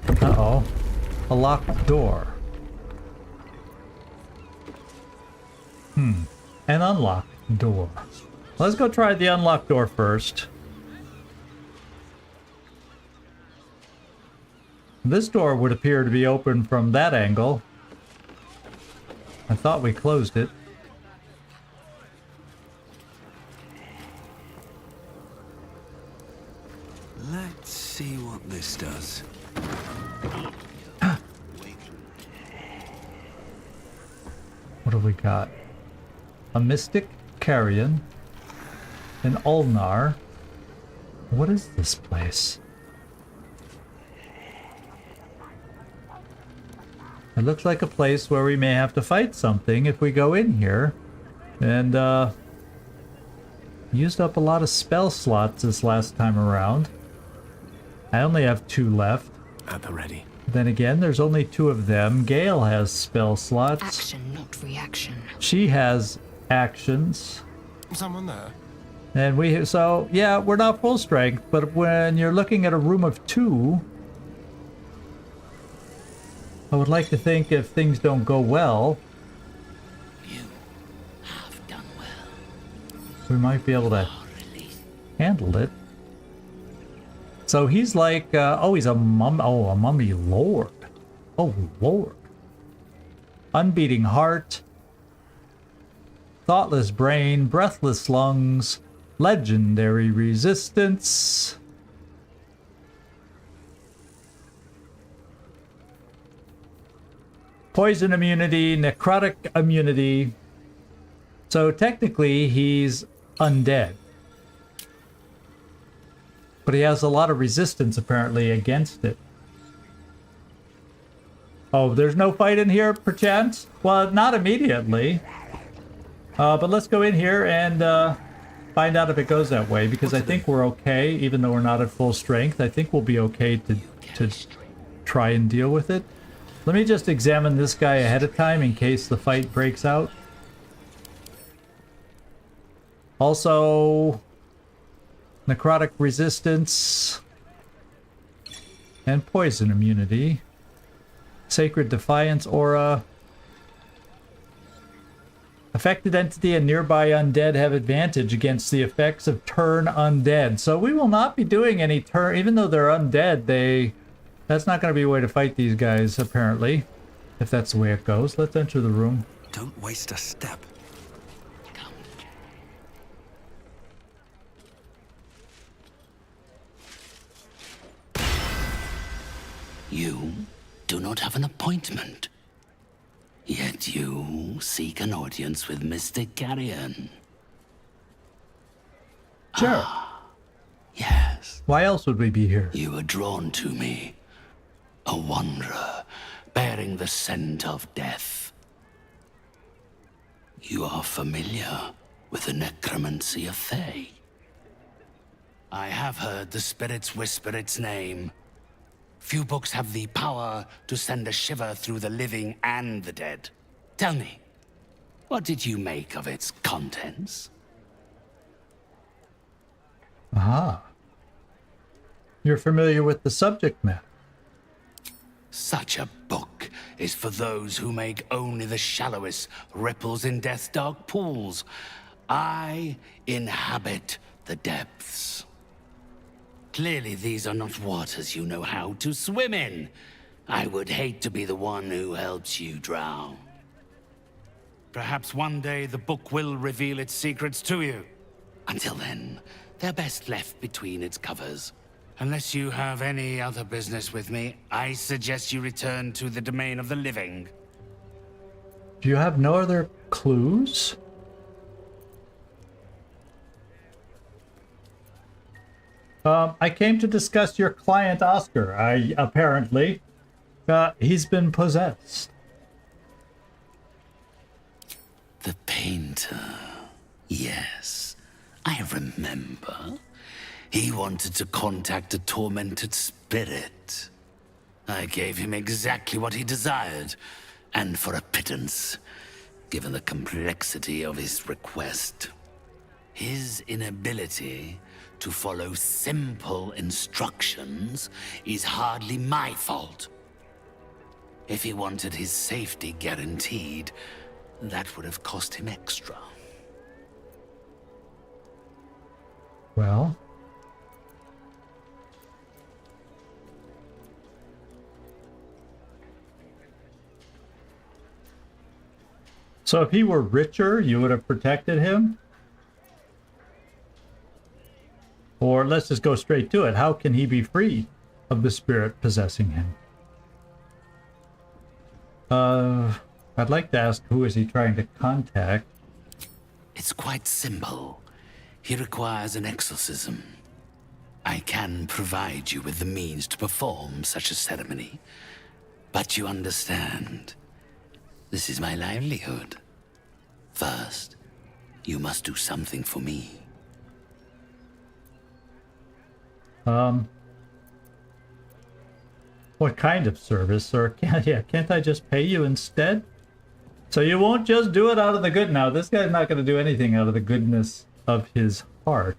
Uh-oh. A locked door. An unlocked door. Let's go try the unlocked door first. This door would appear to be open from that angle. I thought we closed it.
Let's see what this does.
What have we got? A Mystic Carrion. An Ulnar. What is this place? It looks like a place where we may have to fight something if we go in here. And, used up a lot of spell slots this last time around. I only have 2 left.
At the ready.
Then again, there's only 2 of them. Gale has spell slots.
Action, not reaction.
She has actions.
Someone there?
And so, yeah, we're not full strength, but when you're looking at a room of 2, I would like to think if things don't go well,
Have done well.
we might be able to handle it. So he's like, oh, he's a mummy lord. Oh, lord. Unbeating heart. Thoughtless brain, breathless lungs, legendary resistance. Poison immunity, necrotic immunity. So technically he's undead. But he has a lot of resistance apparently against it. Oh, there's no fight in here, perchance? Well, not immediately. But let's go in here and find out if it goes that way, because I think we're okay, even though we're not at full strength. I think we'll be okay to try and deal with it. Let me just examine this guy ahead of time in case the fight breaks out. Also, necrotic resistance and poison immunity. Sacred Defiance aura. Affected entity and nearby undead have advantage against the effects of turn undead. So we will not be doing any turn, even though they're undead, that's not going to be a way to fight these guys, apparently. If that's the way it goes. Let's enter the room.
Don't waste a step.
You
do not have an appointment. Yet you seek an audience with Mr. Carrion.
Sure.
Yes.
Why else would we be here?
You were drawn to me. A wanderer, bearing the scent of death. You are familiar with the necromancy of Fae. I have heard the spirits whisper its name. Few books have the power to send a shiver through the living and the dead. Tell me, what did you make of its contents?
Aha. You're familiar with the subject matter.
Such a book is for those who make only the shallowest ripples in death's dark pools. I inhabit the depths. Clearly, these are not waters you know how to swim in. I would hate to be the one who helps you drown. Perhaps one day the book will reveal its secrets to you. Until then, they're best left between its covers. Unless you have any other business with me, I suggest you return to the domain of the living.
Do you have no other clues? I came to discuss your client, Oscar. Apparently, he's been possessed.
The painter. Yes, I remember. He wanted to contact a tormented spirit. I gave him exactly what he desired, and for a pittance, given the complexity of his request. His inability to follow simple instructions is hardly my fault. If he wanted his safety guaranteed, that would have cost him extra.
Well... So if he were richer, you would have protected him? Or let's just go straight to it. How can he be free of the spirit possessing him? I'd like to ask, who is he trying to contact?
It's quite simple. He requires an exorcism. I can provide you with the means to perform such a ceremony. But you understand, this is my livelihood. First, you must do something for me.
What kind of service? Or can't I just pay you instead? So you won't just do it out of the good. Now, this guy's not going to do anything out of the goodness of his heart.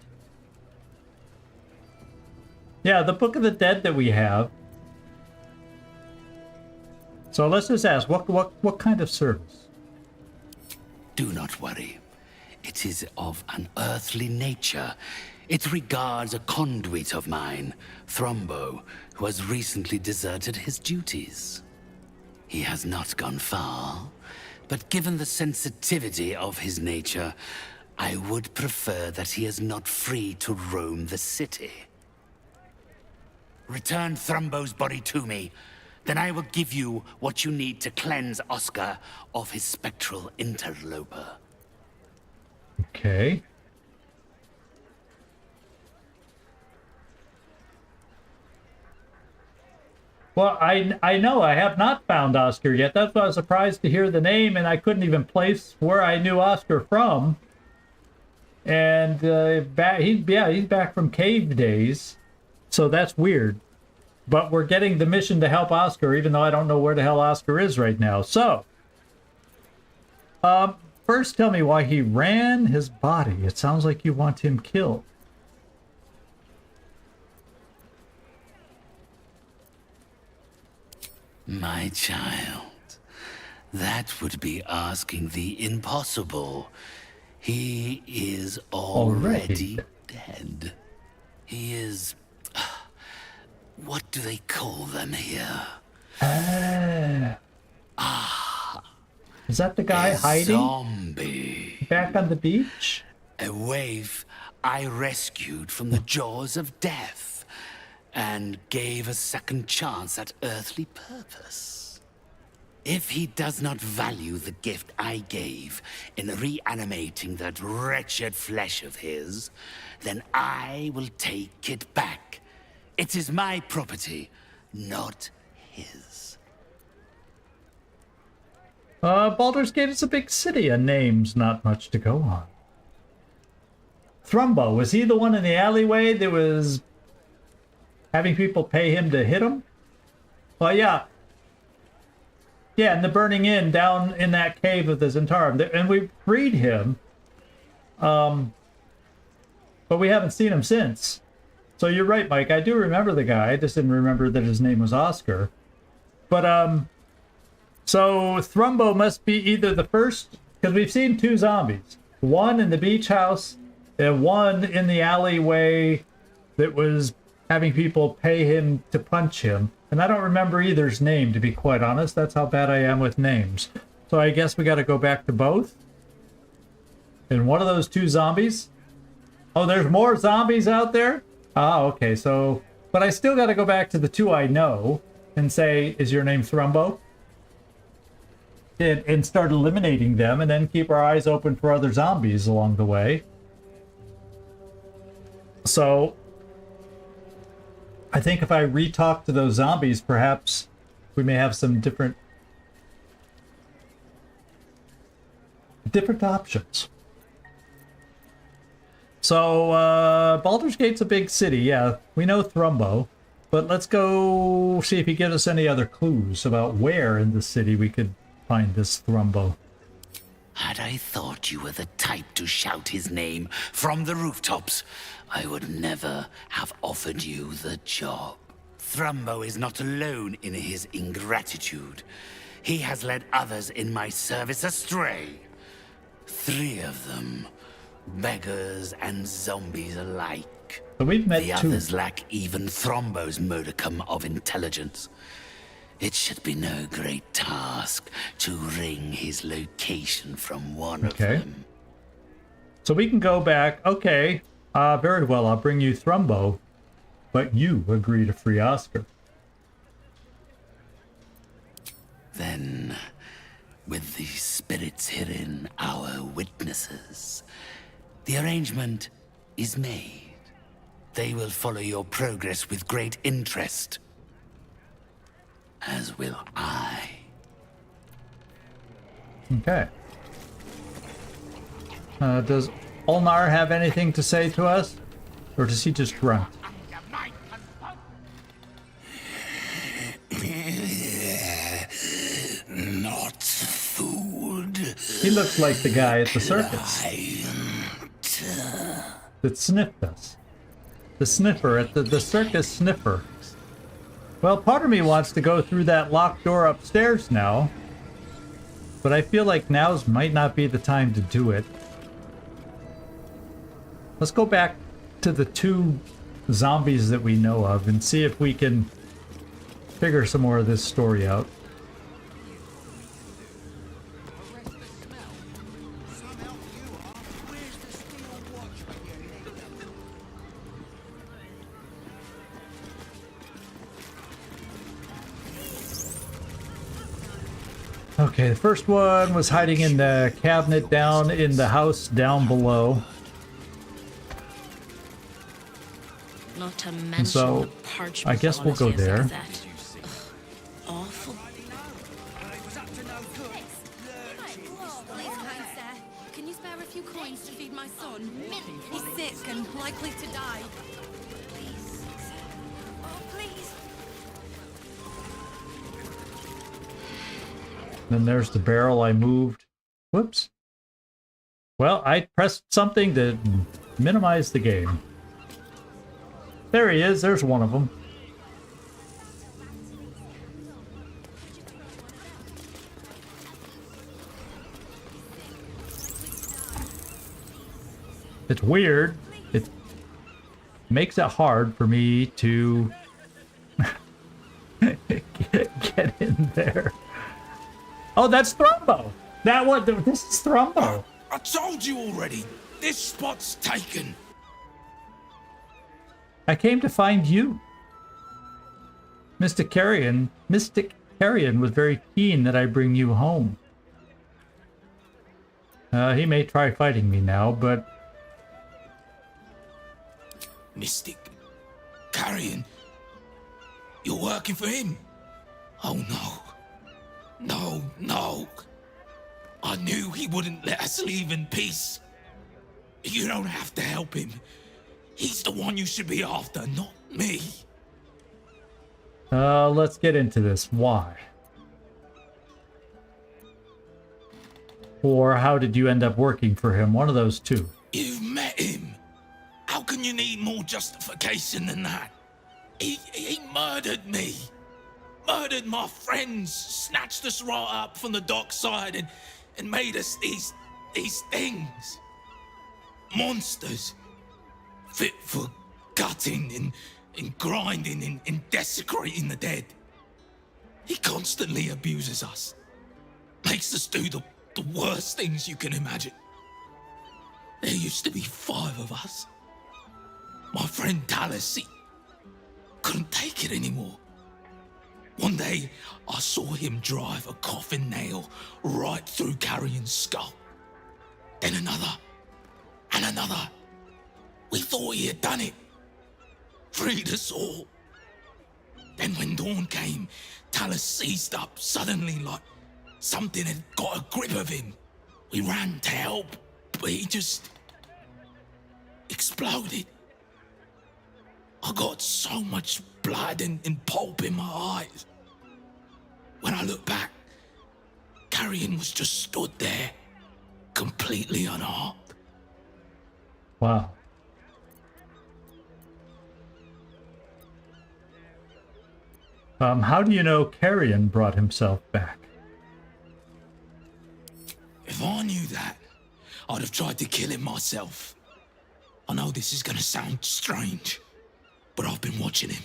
Yeah, the Book of the Dead that we have. So let's just ask, what kind of service?
Do not worry. It is of an earthly nature. It regards a conduit of mine, Thrombo, who has recently deserted his duties. He has not gone far, but given the sensitivity of his nature, I would prefer that he is not free to roam the city. Return Thrombo's body to me. Then I will give you what you need to cleanse Oscar of his spectral interloper.
Okay. Well, I know I have not found Oscar yet. That's why I was surprised to hear the name, and I couldn't even place where I knew Oscar from. And he's back from cave days, so that's weird. But we're getting the mission to help Oscar, even though I don't know where the hell Oscar is right now. So, first tell me why he ran his body. It sounds like you want him killed.
My child, that would be asking the impossible. He is already dead. He is... What do they call them here?
Is that the guy hiding?
Zombie.
Back on the beach?
A waif I rescued from the jaws of death. and gave a second chance at earthly purpose. If he does not value the gift I gave in reanimating that wretched flesh of his, then I will take it back. It is my property, not his.
Baldur's Gate is a big city, and name's not much to go on. Thrumbo, was he the one in the alleyway that was having people pay him to hit him? Well, yeah. Yeah, in the Burning Inn, down in that cave of the Zentarum. And we freed him. But we haven't seen him since. So you're right, Mike. I do remember the guy. I just didn't remember that his name was Oscar. But, so Thrumbo must be either the first... Because we've seen 2 zombies. One in the beach house, and one in the alleyway that was having people pay him to punch him. And I don't remember either's name, to be quite honest. That's how bad I am with names. So I guess we got to go back to both. And one of those 2 zombies. Oh, there's more zombies out there? Ah, okay, so... But I still got to go back to the 2 I know and say, is your name Thrumbo? And start eliminating them, and then keep our eyes open for other zombies along the way. So... I think if I re-talk to those zombies, perhaps we may have some different options. So, Baldur's Gate's a big city, yeah. We know Thrumbo, but let's go see if he gives us any other clues about where in the city we could find this Thrumbo.
Had I thought you were the type to shout his name from the rooftops, I would never have offered you the job. Thrumbo is not alone in his ingratitude. He has led others in my service astray. 3 of them, beggars and zombies alike.
But we've met
the
2.
others lack even Thrumbo's modicum of intelligence. It should be no great task to wring his location from one of them.
So we can go back. Okay, very well, I'll bring you Thrumbo, but you agree to free Oscar.
Then, with the spirits herein our witnesses, the arrangement is made. They will follow your progress with great interest. As will I.
Okay. Does Olnar have anything to say to us? Or does he just grunt?
Not food.
He looks like the guy at the circus that sniffed us. The sniffer at the circus sniffer. Well, part of me wants to go through that locked door upstairs now, but I feel like now's might not be the time to do it. Let's go back to the 2 zombies that we know of and see if we can figure some more of this story out. Okay, the first one was hiding in the cabinet down in the house down below.
Not to
And
mention
so,
the parchment
I guess we'll go
qualities
there.
of that. Awful.
Please, kind sir, can you spare a few coins to feed my son? He's sick and likely to die. Please, oh, please.
Then there's the barrel I moved. Whoops. Well, I pressed something to minimize the game. There he is. There's one of them. It's weird. It makes it hard for me to get in there. Oh, that's Thrumbo. That one. This is Thrumbo.
I told you already. This spot's taken.
I came to find you. Mystic Carrion was very keen that I bring you home. He may try fighting me now, but...
Mystic Carrion? You're working for him? Oh no. No, no. I knew he wouldn't let us leave in peace. You don't have to help him. He's the one you should be after, not me.
Let's get into this. Why? Or how did you end up working for him? One of those two.
You've met him. How can you need more justification than that? He murdered me. Murdered my friends. Snatched us right up from the dockside and made us these things. Monsters. Fit for gutting and grinding and desecrating the dead. He constantly abuses us. Makes us do the worst things you can imagine. There used to be 5 of us. My friend Talus, he couldn't take it anymore. One day, I saw him drive a coffin nail right through Carrion's skull. Then another, and another. We thought he had done it. Freed us all. Then when dawn came, Talus seized up suddenly like something had got a grip of him. We ran to help, but he just exploded. I got so much blood and pulp in my eyes. When I look back, Carrion was just stood there, completely unharmed.
Wow. How do you know Carrion brought himself back?
If I knew that, I'd have tried to kill him myself. I know this is gonna sound strange, but I've been watching him,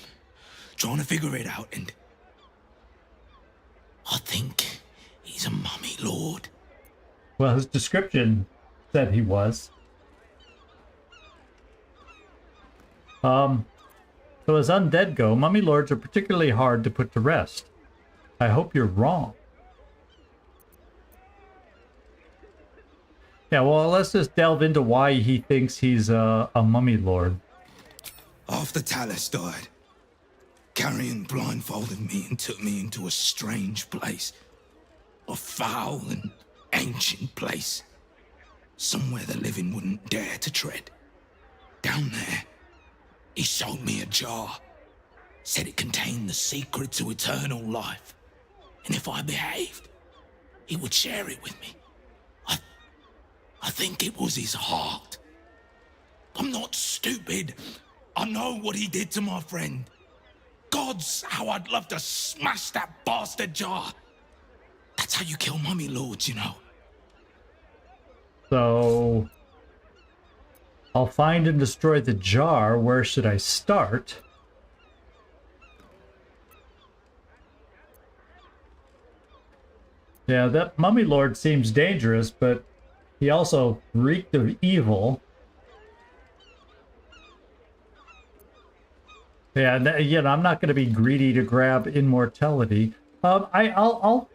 trying to figure it out, and I think he's a mummy lord.
Well, his description said he was. So as undead go, mummy lords are particularly hard to put to rest. I hope you're wrong. Yeah, well, let's just delve into why he thinks he's a mummy lord.
After Talus died, Carrion blindfolded me and took me into a strange place. A foul and ancient place. Somewhere the living wouldn't dare to tread. Down there, he showed me a jar. Said it contained the secret to eternal life. And if I behaved, he would share it with me. I think it was his heart. I'm not stupid. I know what he did to my friend. Gods, how I'd love to smash that bastard jar. That's how you kill mummy lords, you know.
So I'll find and destroy the jar. Where should I start? Yeah, that mummy lord seems dangerous, but he also reeked of evil. Yeah, I'm not going to be greedy to grab immortality. I'll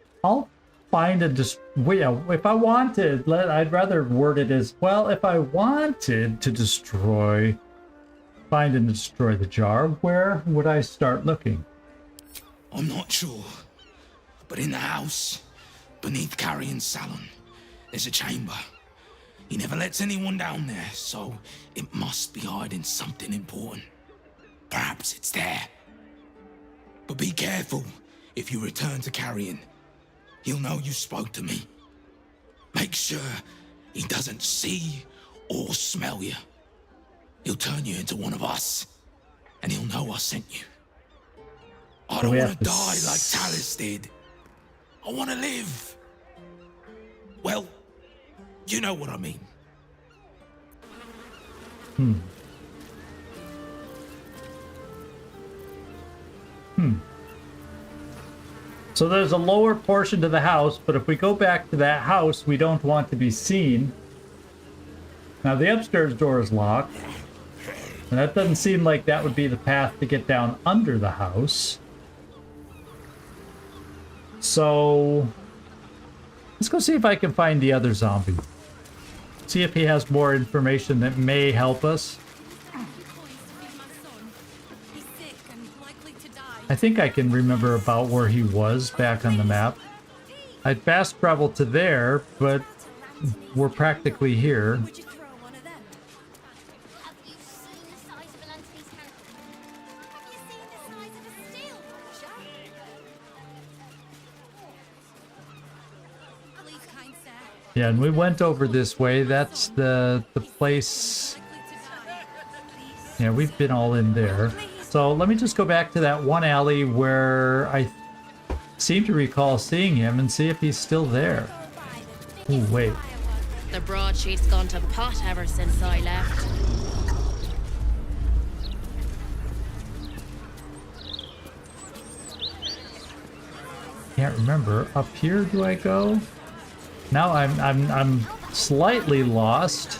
find a if I wanted, I'd rather word it as, well, if I wanted to find and destroy the jar, where would I start looking?
I'm not sure, but in the house, beneath Carrion's salon, there's a chamber. He never lets anyone down there, so it must be hiding something important. Perhaps it's there. But be careful if you return to Carrion. He'll know you spoke to me. Make sure he doesn't see or smell you. He'll turn you into one of us, and he'll know I sent you. I don't want to die like Talus did. I want to live. Well, you know what I mean.
So there's a lower portion to the house, but if we go back to that house, we don't want to be seen. Now the upstairs door is locked, and that doesn't seem like that would be the path to get down under the house. So let's go see if I can find the other zombie. See if he has more information that may help us. I think I can remember about where he was back on the map. I'd fast travel to there, but we're practically here. Yeah, and we went over this way. That's the place. Yeah, we've been all in there. So let me just go back to that one alley where I seem to recall seeing him and see if he's still there. Ooh, wait.
The broadsheet's gone to pot ever since I left.
Can't remember. Up here do I go? Now I'm slightly lost.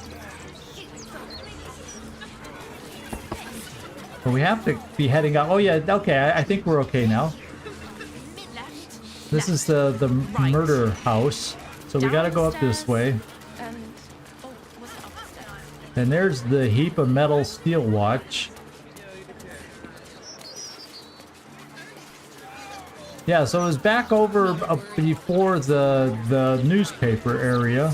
But we have to be heading up. Oh yeah, okay, I think we're okay now. This is the murder house. So we gotta go up this way. And there's the heap of metal steel watch. Yeah, so it was back over before the newspaper area.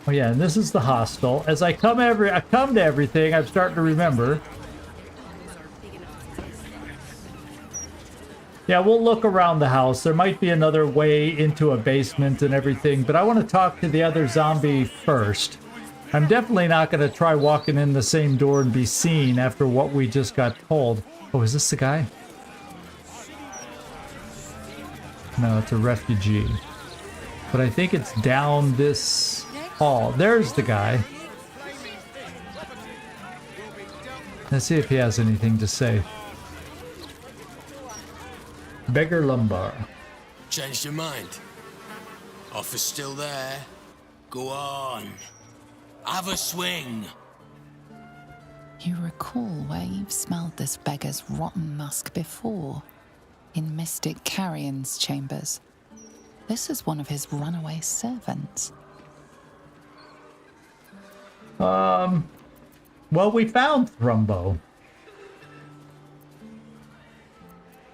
Oh yeah, and this is the hostel. As I come to everything, I'm starting to remember. Yeah, we'll look around the house. There might be another way into a basement and everything, but I want to talk to the other zombie first. I'm definitely not going to try walking in the same door and be seen after what we just got told. Oh, is this the guy? No, it's a refugee. But I think it's down this hall. There's the guy. Let's see if he has anything to say. Beggar Lumbar.
Changed your mind? Offer's still there. Go on. Have a swing.
You recall where you've smelled this beggar's rotten musk before? In Mystic Carrion's chambers. This is one of his runaway servants.
Well, we found Thrumbo.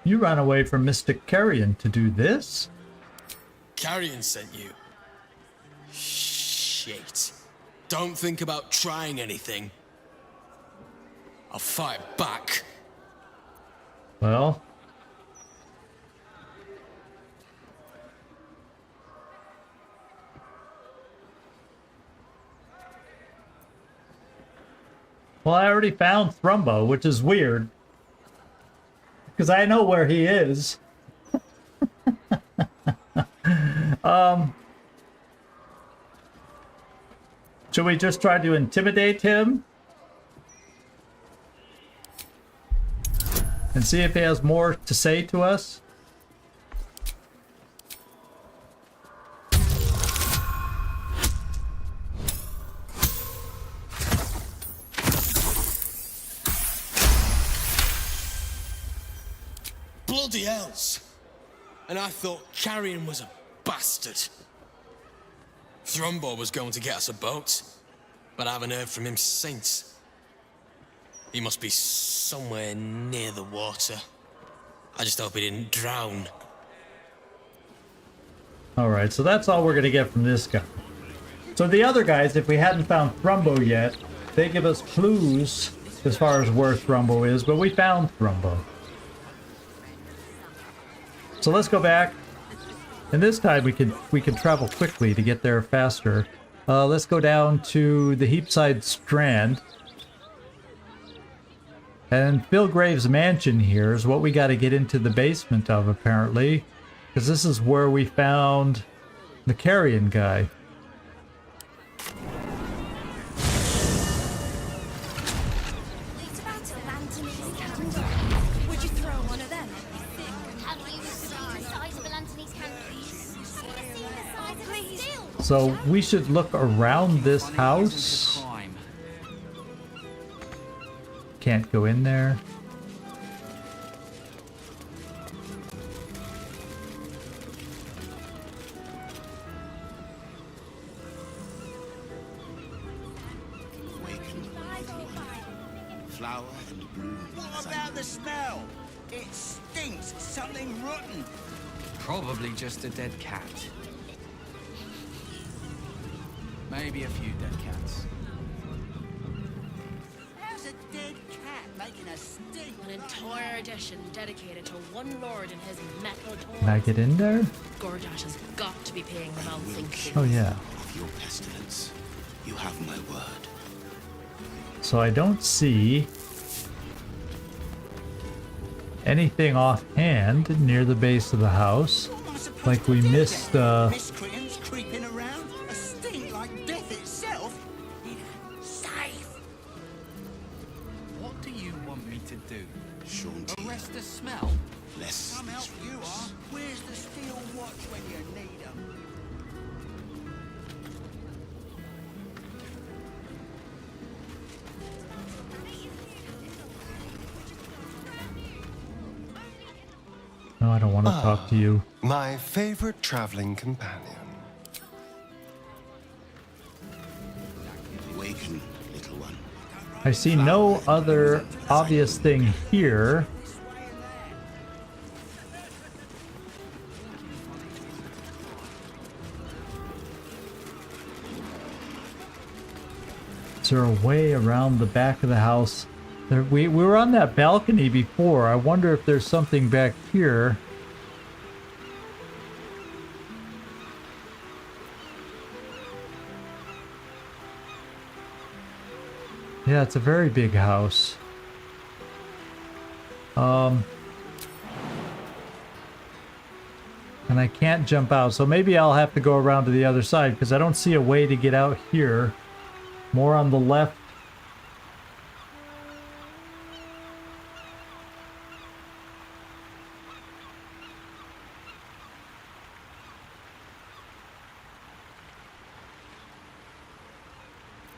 You ran away from Mystic Carrion to do this?
Carrion sent you. Shit. Don't think about trying anything. I'll fight back.
Well. Well, I already found Thrumbo, which is weird. Because I know where he is. Should we just try to intimidate him? And see if he has more to say to us?
Bloody hells! And I thought Carrion was a bastard. Thrumbo was going to get us a boat, but I haven't heard from him since. He must be somewhere near the water. I just hope he didn't drown.
Alright, so that's all we're gonna get from this guy. So the other guys, if we hadn't found Thrumbo yet, they give us clues as far as where Thrumbo is, but we found Thrumbo. So let's go back. And this time we can travel quickly to get there faster. Let's go down to the Heapside Strand. And Phil Graves' mansion here is what we got to get into the basement of, apparently. Because this is where we found the Carrion guy. So we should look around this house. can't go in there.
Flower and bloom.
What about the smell? It stinks. Something rotten.
Probably just a dead cat. Maybe a few dead cats.
How's a dead cat making a stink?
An entire edition dedicated to one lord and his metal toys.
Can I get in there?
Gordash has got to be paying them out things.
Oh yeah.
Of your pestilence, you have my word.
So I don't see anything offhand near the base of the house. Like we missed
Miscreants creeping around. A stink like death itself.
Safe. What do you want me to do? Arrest the smell?
Less.
Some help you are. Where's the steel watch when you need 'em?
No, I don't want to talk to you.
My favorite traveling companion.
Awaken, little one.
I see no other obvious thing here. Is there a way around the back of the house? We were on that balcony before. I wonder if there's something back here. Yeah, it's a very big house. And I can't jump out, so maybe I'll have to go around to the other side because I don't see a way to get out here. More on the left.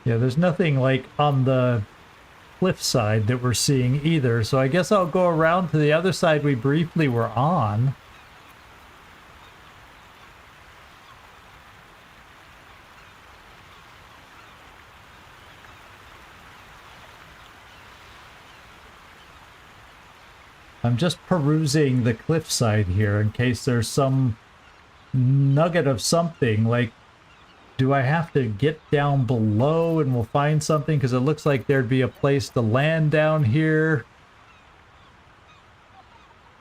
Yeah, there's nothing like on the cliff side that we're seeing either, so I guess I'll go around to the other side we briefly were on. I'm just perusing the cliffside here in case there's some nugget of something. Like, do I have to get down below and we'll find something? Because it looks like there'd be a place to land down here.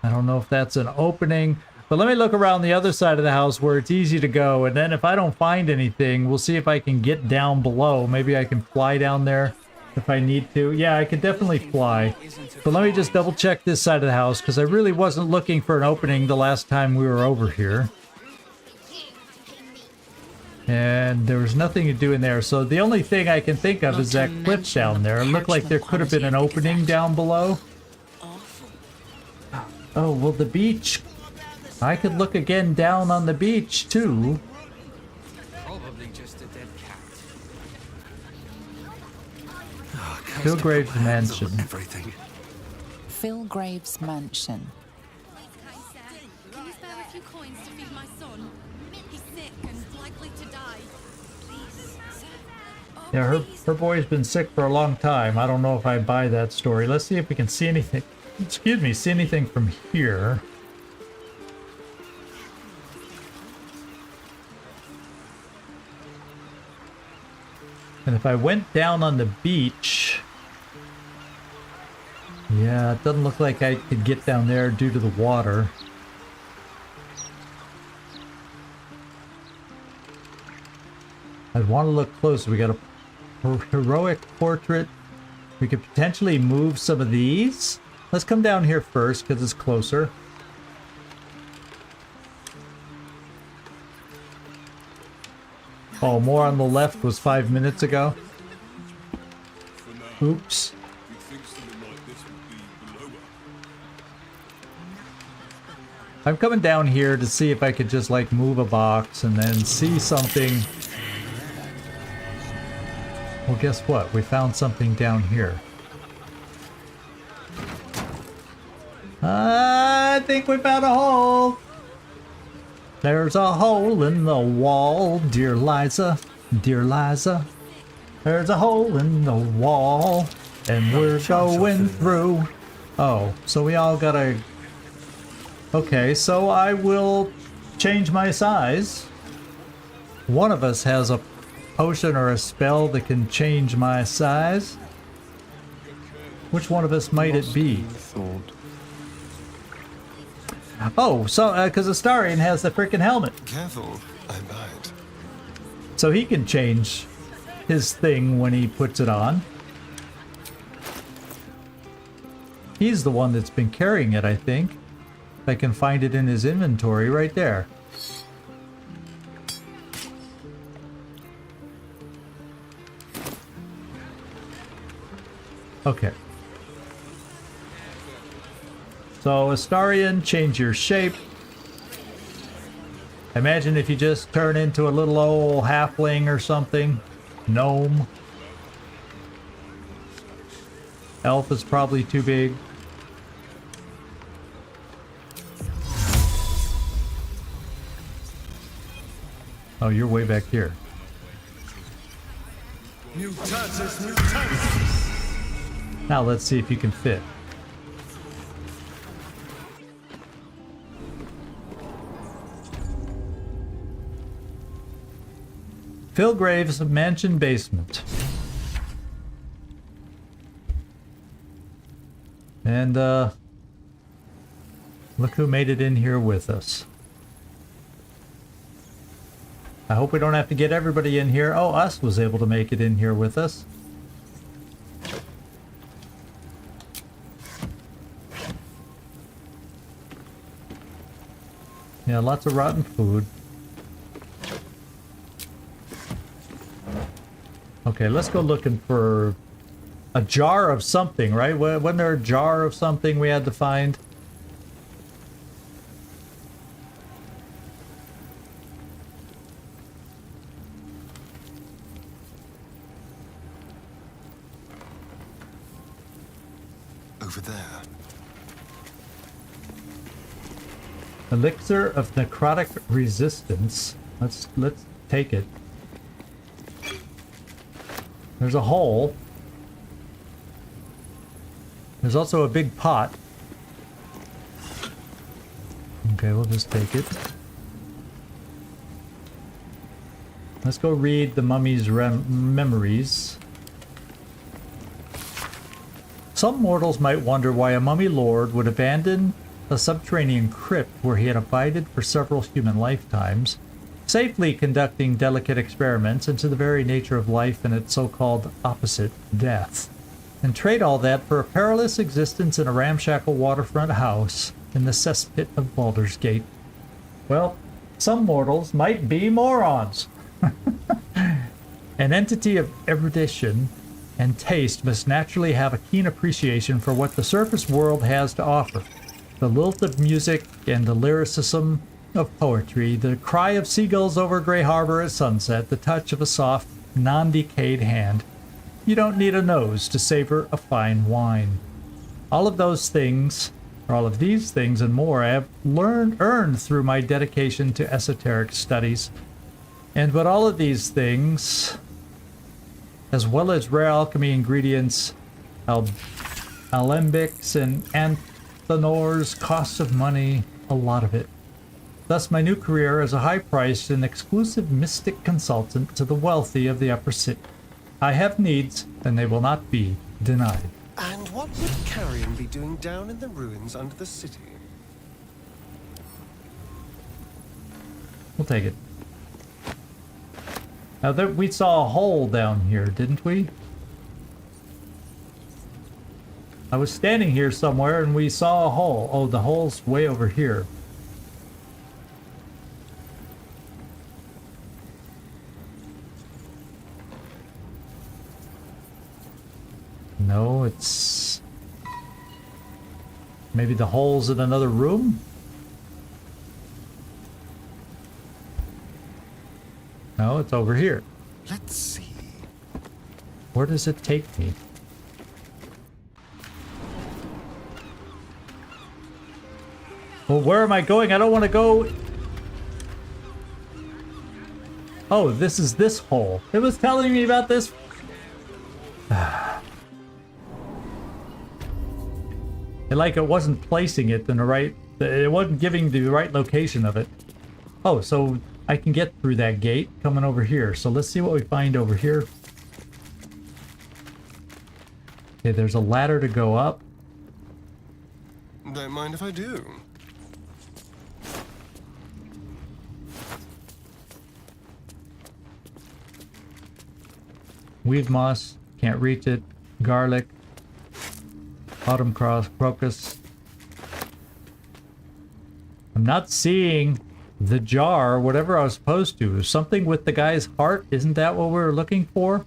I don't know if that's an opening. But let me look around the other side of the house where it's easy to go. And then if I don't find anything, we'll see if I can get down below. Maybe I can fly down there if I need to. Yeah, I could definitely fly. But let me just double check this side of the house because I really wasn't looking for an opening the last time we were over here. And there was nothing to do in there. So the only thing I can think of is that cliff down there. It looked like there could have been an opening down below. Oh, well, the beach. I could look again down on the beach, too.
Probably just a dead cat.
Philgrave's mansion.
Everything.
Philgrave's mansion.
Kind sir, can you spare a few coins to feed my son? He's sick and likely to die. Please, sir. Oh,
Yeah, her boy's been sick for a long time. I don't know if I buy that story. Let's see if we can see anything. Excuse me, see anything from here. And if I went down on the beach... Yeah, it doesn't look like I could get down there due to the water. I'd want to look closer. We got a heroic portrait. We could potentially move some of these. Let's come down here first because it's closer. Oh, more on the left was 5 minutes ago. Oops. I'm coming down here to see if I could just like move a box and then see something. Well, guess what? We found something down here. I think we found a hole. There's a hole in the wall, dear Liza, dear Liza. There's a hole in the wall, and we're going through. Oh, so we all gotta... Okay, so I will change my size. One of us has a potion or a spell that can change my size. Which one of us might it be? Oh, so because Astarion has the freaking helmet.
Careful, I might.
So he can change his thing when he puts it on. He's the one that's been carrying it, I think. If I can find it in his inventory right there. Okay. So, Astarion, change your shape. Imagine if you just turn into a little old halfling or something. Gnome. Elf is probably too big. Oh, you're way back here.
Mutatis mutandis.
Now let's see if you can fit. Phil Graves' mansion basement. And look who made it in here with us. I hope we don't have to get everybody in here. Oh, Us was able to make it in here with us. Yeah, lots of rotten food. Okay, let's go looking for a jar of something, right? Wasn't there a jar of something we had to find?
Over there.
Elixir of necrotic resistance. Let's take it. There's a hole. There's also a big pot. Okay, we'll just take it. Let's go read the mummy's memories. Some mortals might wonder why a mummy lord would abandon a subterranean crypt where he had abided for several human lifetimes, safely conducting delicate experiments into the very nature of life and its so-called opposite, death, and trade all that for a perilous existence in a ramshackle waterfront house in the cesspit of Baldur's Gate. Well, some mortals might be morons. An entity of erudition and taste must naturally have a keen appreciation for what the surface world has to offer. The lilt of music and the lyricism of poetry, the cry of seagulls over Grey Harbor at sunset, the touch of a soft, non-decayed hand. You don't need a nose to savor a fine wine. All of those things, or all of these things and more, I have earned through my dedication to esoteric studies. And but all of these things, as well as rare alchemy ingredients, alembics and anthenors, costs of money, a lot of it. Thus my new career as a high-priced and exclusive mystic consultant to the wealthy of the upper city. I have needs, and they will not be denied.
And what would Carrion be doing down in the ruins under the city?
We'll take it. Now we saw a hole down here, didn't we? I was standing here somewhere and we saw a hole. Oh, the hole's way over here. No, it's... maybe the hole's in another room? No, it's over here.
Let's see.
Where does it take me? Well, where am I going? I don't want to go... Oh, this is this hole. It was telling me about this. And like it wasn't placing it in the right... It wasn't giving the right location of it. Oh, so I can get through that gate coming over here. So let's see what we find over here. Okay, there's a ladder to go up.
Don't mind if I do.
Weed moss, can't reach it. Garlic. Autumn cross, crocus. I'm not seeing the jar, whatever I was supposed to. Something with the guy's heart, isn't that what we were looking for?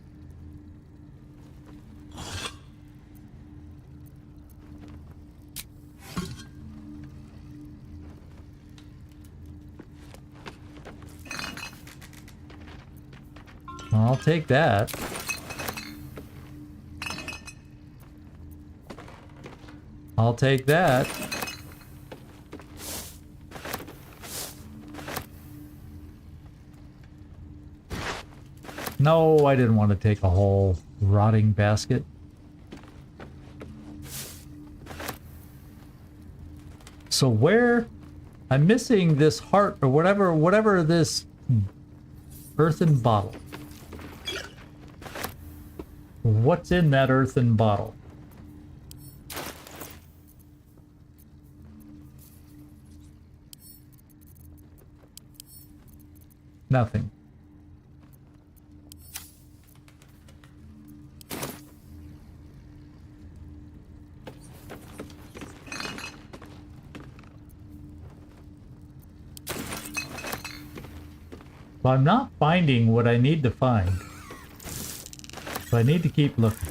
I'll take that. I'll take that. No, I didn't want to take a whole rotting basket. So where... I'm missing this heart or whatever this earthen bottle. What's in that earthen bottle? Nothing. Well, I'm not finding what I need to find. So I need to keep looking.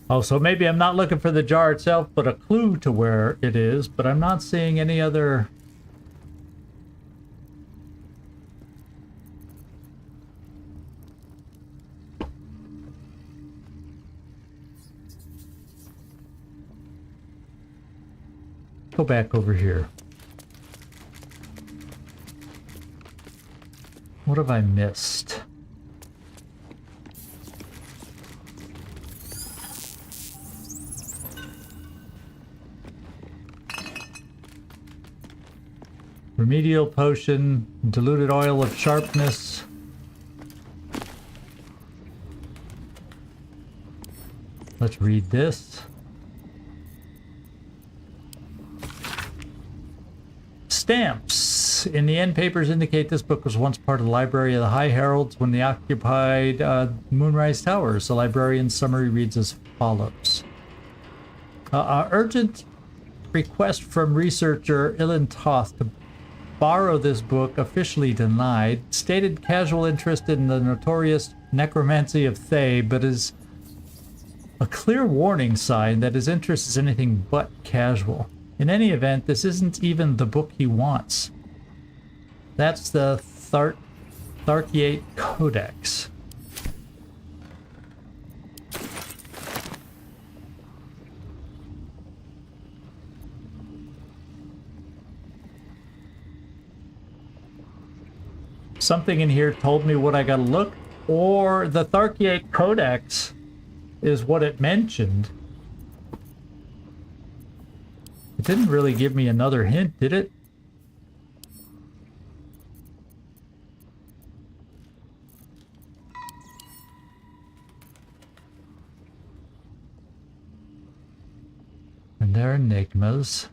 Oh, so maybe I'm not looking for the jar itself, but a clue to where it is, but I'm not seeing any other... Go back over here. What have I missed? Remedial potion, diluted oil of sharpness. Let's read this. Stamps. In the end, papers indicate this book was once part of the library of the High Heralds when they occupied Moonrise Towers. The librarian's summary reads as follows. Urgent request from researcher Ilan Toth to borrow this book, officially denied. Stated casual interest in the notorious necromancy of Thay, but is a clear warning sign that his interest is anything but casual. In any event, this isn't even the book he wants. That's the Tharkiate Codex. Something in here told me what I gotta look, or the Tharkiate Codex is what it mentioned. It didn't really give me another hint, did it? And they're enigmas.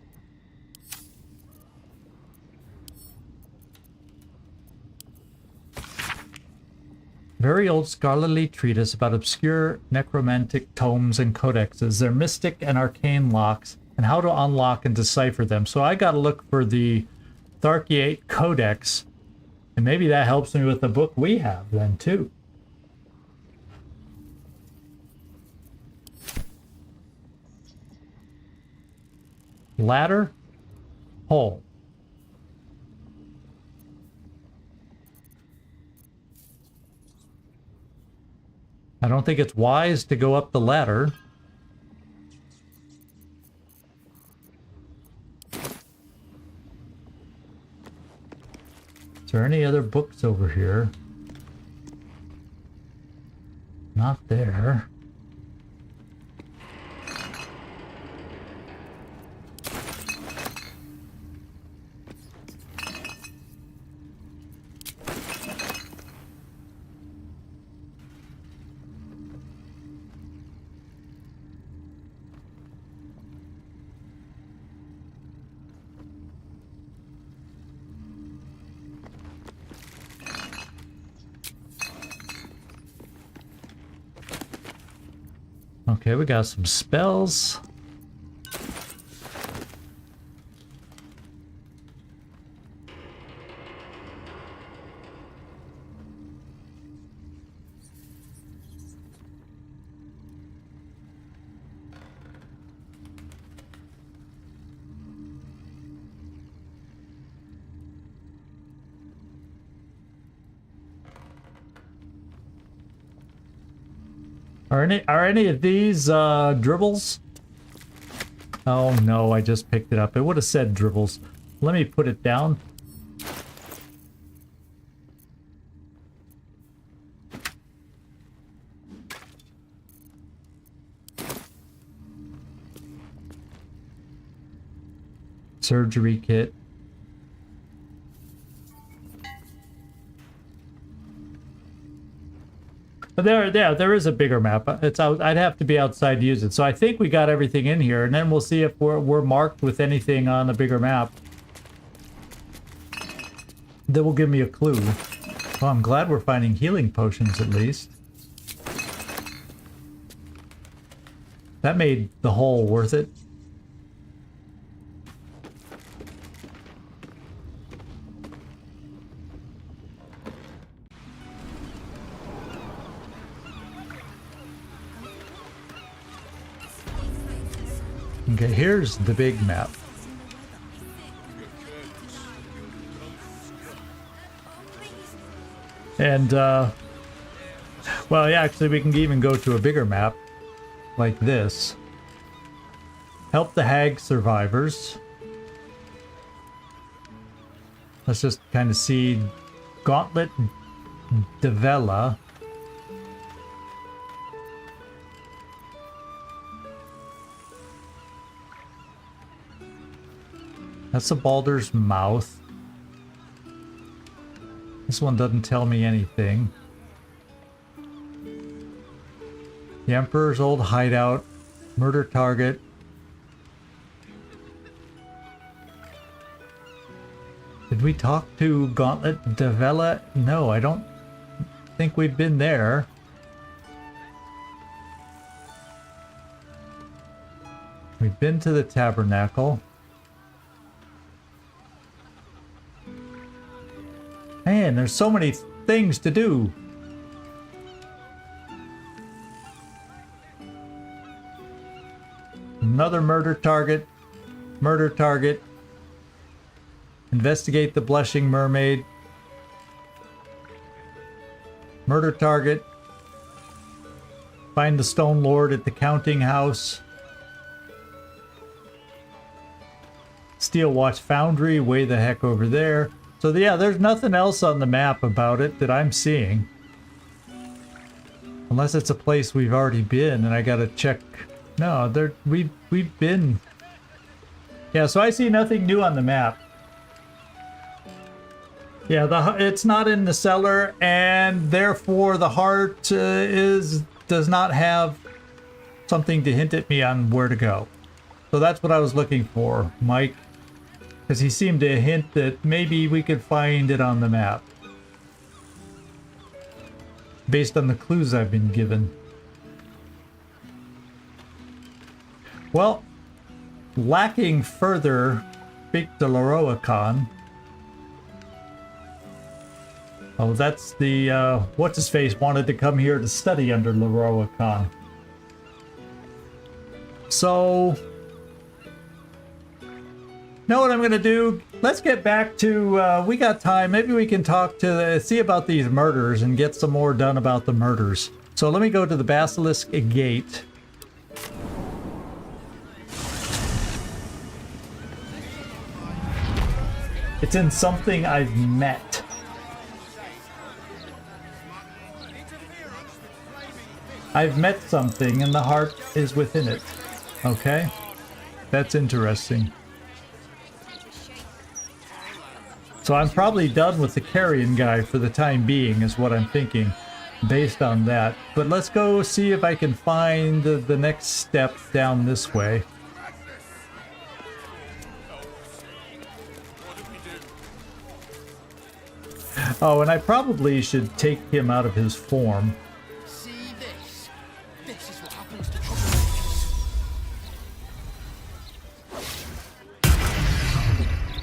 Very old scholarly treatise about obscure necromantic tomes and codexes, their mystic and arcane locks, and how to unlock and decipher them. So I gotta look for the Tharkiate Codex And maybe that helps me with the book we have then too. Ladder, hole. I don't think it's wise to go up the ladder. Is there any other books over here? Not there. Okay, we got some spells. Are any of these dribbles? Oh no, I just picked it up. It would have said dribbles. Let me put it down. Surgery kit. There is a bigger map. I'd have to be outside to use it. So I think we got everything in here, and then we'll see if we're marked with anything on the bigger map. That will give me a clue. Well, I'm glad we're finding healing potions at least. That made the hole worth it. Okay, here's the big map. And, well, yeah, actually we can even go to a bigger map, like this. Help the Hag survivors. Let's just kind of see Gauntlet Devella. That's a Baldur's mouth. This one doesn't tell me anything. The Emperor's old hideout. Murder target. Did we talk to Gauntlet Devella? No, I don't think we've been there. We've been to the Tabernacle. Man, there's so many things to do. Another murder target. Murder target. Investigate the Blushing Mermaid. Murder target. Find the Stone Lord at the counting house. Steel Watch Foundry, way the heck over there. So yeah, there's nothing else on the map about it that I'm seeing. Unless it's a place we've already been and I gotta check. No, we've been. Yeah, so I see nothing new on the map. Yeah, it's not in the cellar, and therefore the heart does not have something to hint at me on where to go. So that's what I was looking for, Mike. Because he seemed to hint that maybe we could find it on the map. Based on the clues I've been given. Well, lacking further Big de Laroacon. Oh, that's the, what's-his-face wanted to come here to study under LWOTC. So, know what I'm going to do? Let's get back to, we got time. Maybe we can talk to, see about these murders and get some more done about the murders. So let me go to the Basilisk Gate. It's in something I've met. I've met something and the heart is within it. Okay? That's interesting. So I'm probably done with the carrion guy for the time being, is what I'm thinking, based on that. But let's go see if I can find the next step down this way. Oh, and I probably should take him out of his form.
See this? This is what happens to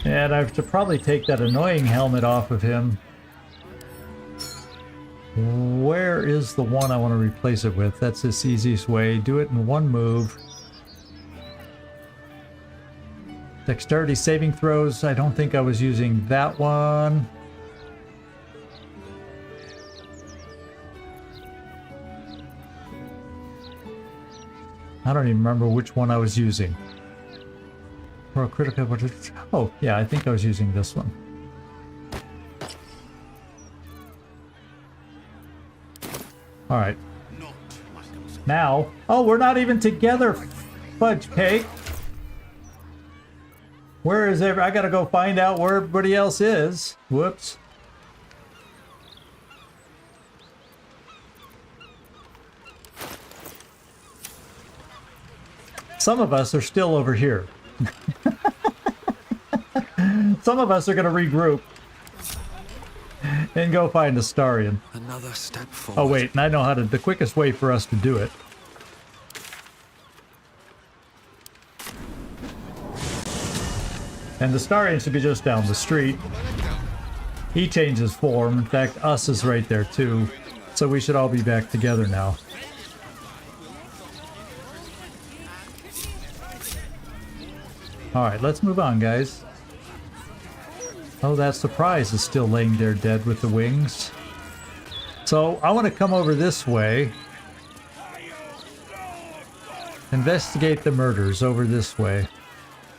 And I should probably take that annoying helmet off of him. Where is the one I want to replace it with? That's the easiest way. Do it in one move. Dexterity saving throws. I don't think I was using that one. I don't even remember which one I was using. For a critical... Oh, yeah, I think I was using this one. Alright. Now... Oh, we're not even together, fudge cake! Where is I gotta go find out where everybody else is. Whoops. Some of us are still over here. Some of us are going to regroup and go find Astarion.
Another step forward.
Oh wait, and I know how to. The quickest way for us to do it. And the Astarion should be just down the street. He changes form. In fact, us is right there too. So we should all be back together now. Alright, let's move on, guys. Oh, that surprise is still laying there dead with the wings. So, I want to come over this way. Investigate the murders over this way.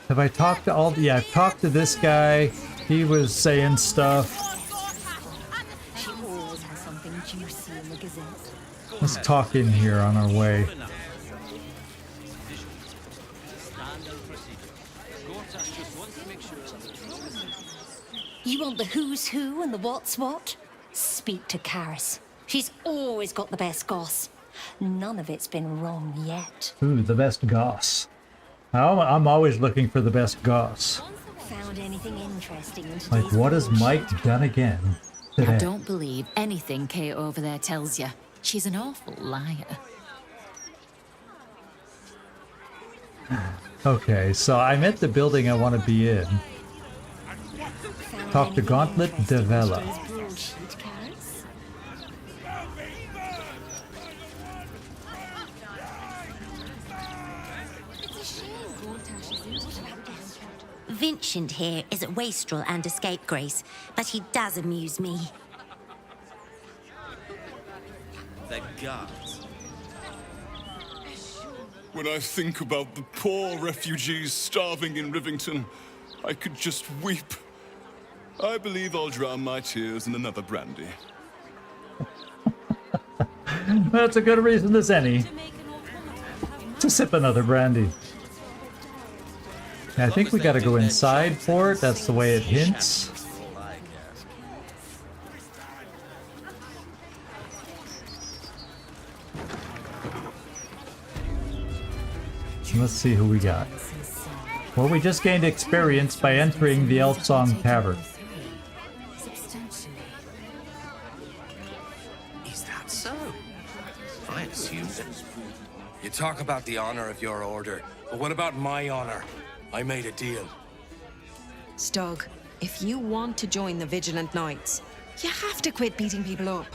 Have I talked to all the... Yeah, I've talked to this guy. He was saying stuff.
She always has something juicy in the Gazette.
Let's talk in here on our way.
You want the who's who and the what's what? Speak to Karis. She's always got the best goss. None of it's been wrong yet.
Ooh, the best goss. I'm always looking for the best goss.
Found anything interesting in today's
Like, what has Mike done again today?
I don't believe anything Kate over there tells you. She's an awful liar.
Okay, so I'm at the building I want to be in. Talk to Gauntlet Devella.
Vincent here is a wastrel and a scapegrace, but he does amuse me.
The guards.
When I think about the poor refugees starving in Rivington, I could just weep. I believe I'll drown my tears in another brandy.
That's a good reason as any to sip another brandy. I think we gotta go inside for it. That's the way it hints. Let's see who we got. Well, we just gained experience by entering the Elfsong Tavern.
Is that so? I assumed it. You talk about the honor of your order, but what about my honor? I made a deal.
Stug, if you want to join the Vigilant Knights,
You have to quit beating people up.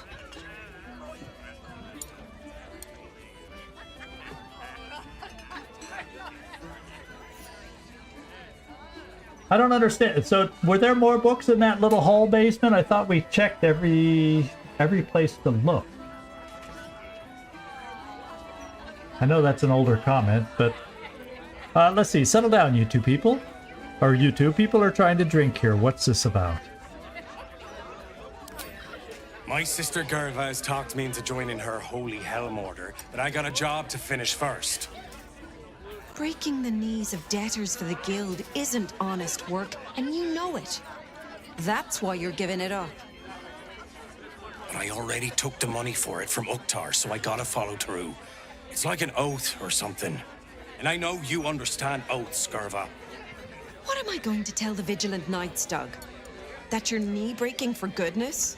I don't understand. So, were there more books in that little hall basement? I thought we checked every place to look. I know that's an older comment, but let's see. Settle down, you two people. Or you two people are trying to drink here. What's this about?
My sister Gerva has talked me into joining her Holy Helm Order, but I got a job to finish first.
Breaking the knees of debtors for the guild isn't honest work, and you know it. That's why you're giving it up.
But I already took the money for it from Uktar, so I gotta follow through. It's like an oath or something. And I know you understand oaths, Gerva.
What am I going to tell the Vigilant Knights, Doug? That you're knee-breaking for goodness?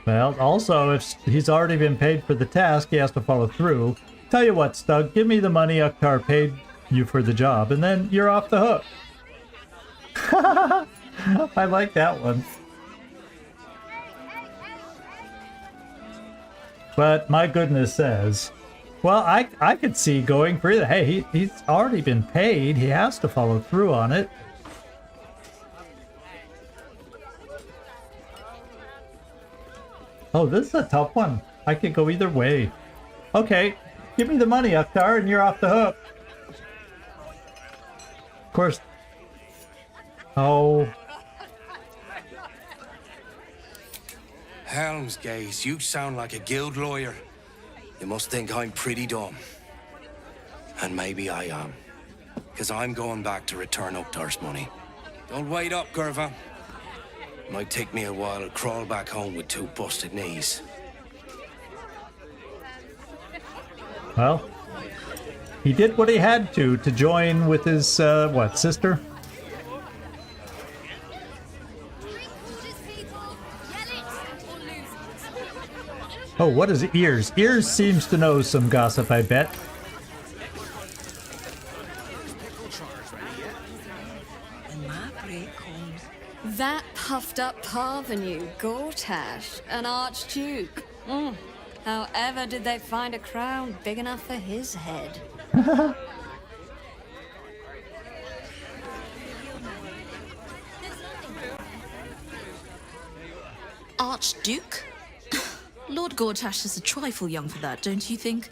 Well, also, if he's already been paid for the task, he has to follow through. Tell you what, Stug, give me the money Uktar paid you for the job, and then you're off the hook. I like that one. But my goodness says, well, I could see going for either. Hey, he's already been paid. He has to follow through on it. Oh, this is a tough one. I could go either way. Okay, give me the money, Uktar, and you're off the hook. Of course. Oh.
Helmsgaze, you sound like a guild lawyer. You must think I'm pretty dumb. And maybe I am. Because I'm going back to return Uktar's money. Don't wait up, Gerva. Might take me a while to crawl back home with 2 busted knees.
Well, he did what he had to join with his, what, sister? Oh, what is Ears? Ears seems to know some gossip, I bet.
That puffed up parvenu, Gortash, an archduke. However did they find a crown big enough for his head?
Archduke? Lord Gortash is a trifle young for that, don't you think?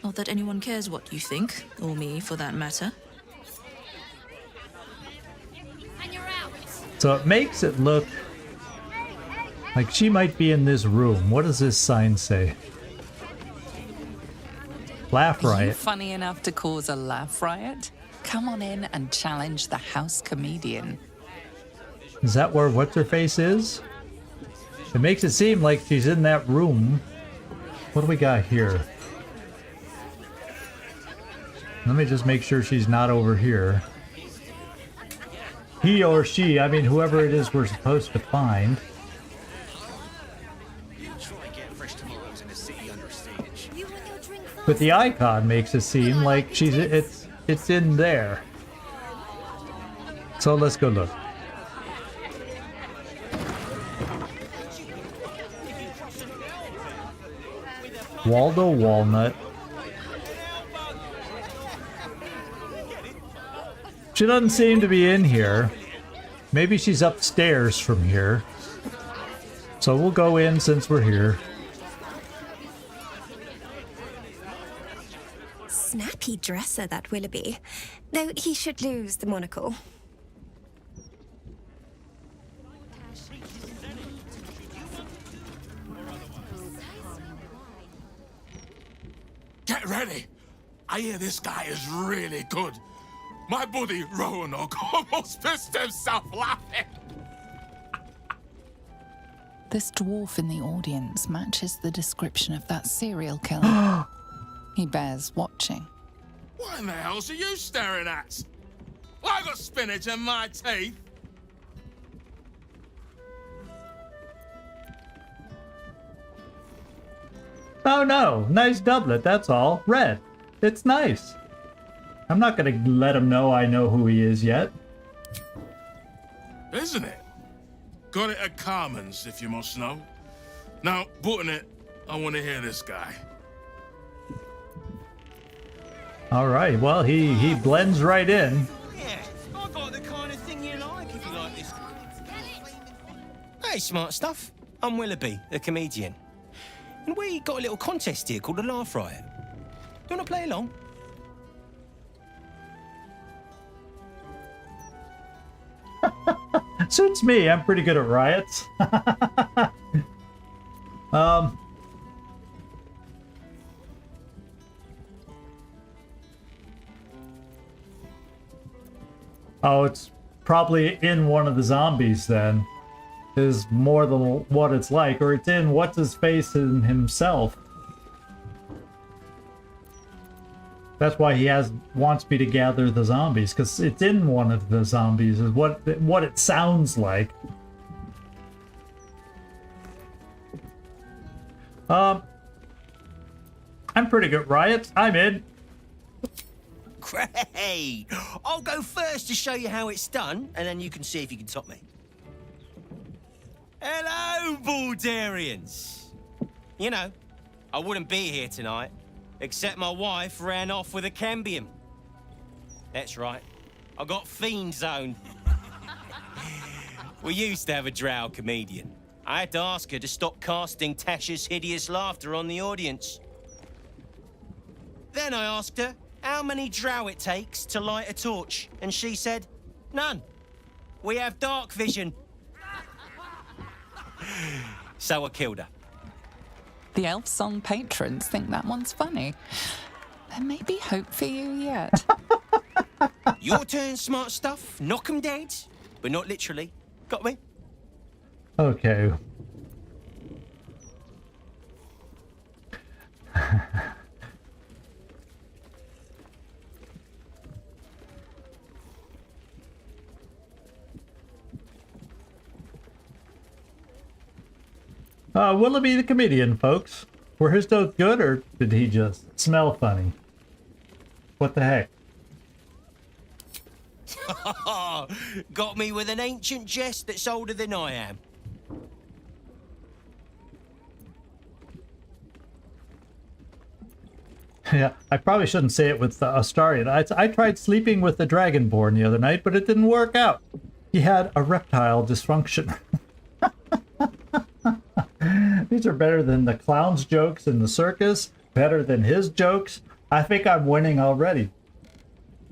Not that anyone cares what you think, or me for that matter.
So it makes it look like she might be in this room. What does this sign say? Laugh
Are you
riot.
funny enough to cause a laugh riot? Come on in and challenge the house comedian.
Is that where What's-Her-Face is? It makes it seem like she's in that room. What do we got here? Let me just make sure she's not over here. He or she, I mean whoever it is we're supposed to find. But the icon makes it seem like it's in there. So let's go look. Waldo Walnut. She doesn't seem to be in here. Maybe she's upstairs from here. So we'll go in since we're here.
Snappy dresser, that Willoughby. Though he should lose the monocle.
Get ready. I hear this guy is really good. My buddy Roanoke almost pissed himself laughing.
This dwarf in the audience matches the description of that serial killer. He bears watching.
What in the hell's are you staring at? I got spinach in my teeth.
Oh no, nice doublet, that's all. Red. It's nice. I'm not gonna let him know I know who he is yet.
Isn't it? Got it at Carmen's, if you must know. Now, button it, I want to hear this guy.
All right, well, he blends right in.
Yeah, I got the kind of thing you like if you like this. Hey, smart stuff. I'm Willoughby, the comedian. And we got a little contest here called the Laugh Riot. Do you want to play along?
Suits me. I'm pretty good at riots. Oh, it's probably in one of the zombies then. Is more than what it's like, or it's in what's his face in himself. That's why he wants me to gather the zombies, because it's in one of the zombies is what it sounds like. I'm pretty good at riots. I'm in.
Great! I'll go first to show you how it's done, and then you can see if you can top me. Hello, Baldurians! You know, I wouldn't be here tonight, except my wife ran off with a cambium. That's right, I got fiend zoned. We used to have a drow comedian. I had to ask her to stop casting Tasha's hideous laughter on the audience. Then I asked her how many drow it takes to light a torch, and she said, none. We have dark vision. So I killed her.
The Elf Song patrons think that one's funny. There may be hope for you yet.
Your turn, smart stuff. Knock 'em dead, but not literally. Got me?
Okay. Willoughby the comedian, folks. Were his notes good, or did he just smell funny? What the heck?
Got me with an ancient jest that's older than I am.
Yeah, I probably shouldn't say it with Astarion. I tried sleeping with the Dragonborn the other night, but it didn't work out. He had erectile dysfunction. These are better than the clown's jokes in the circus, better than his jokes. I think I'm winning already.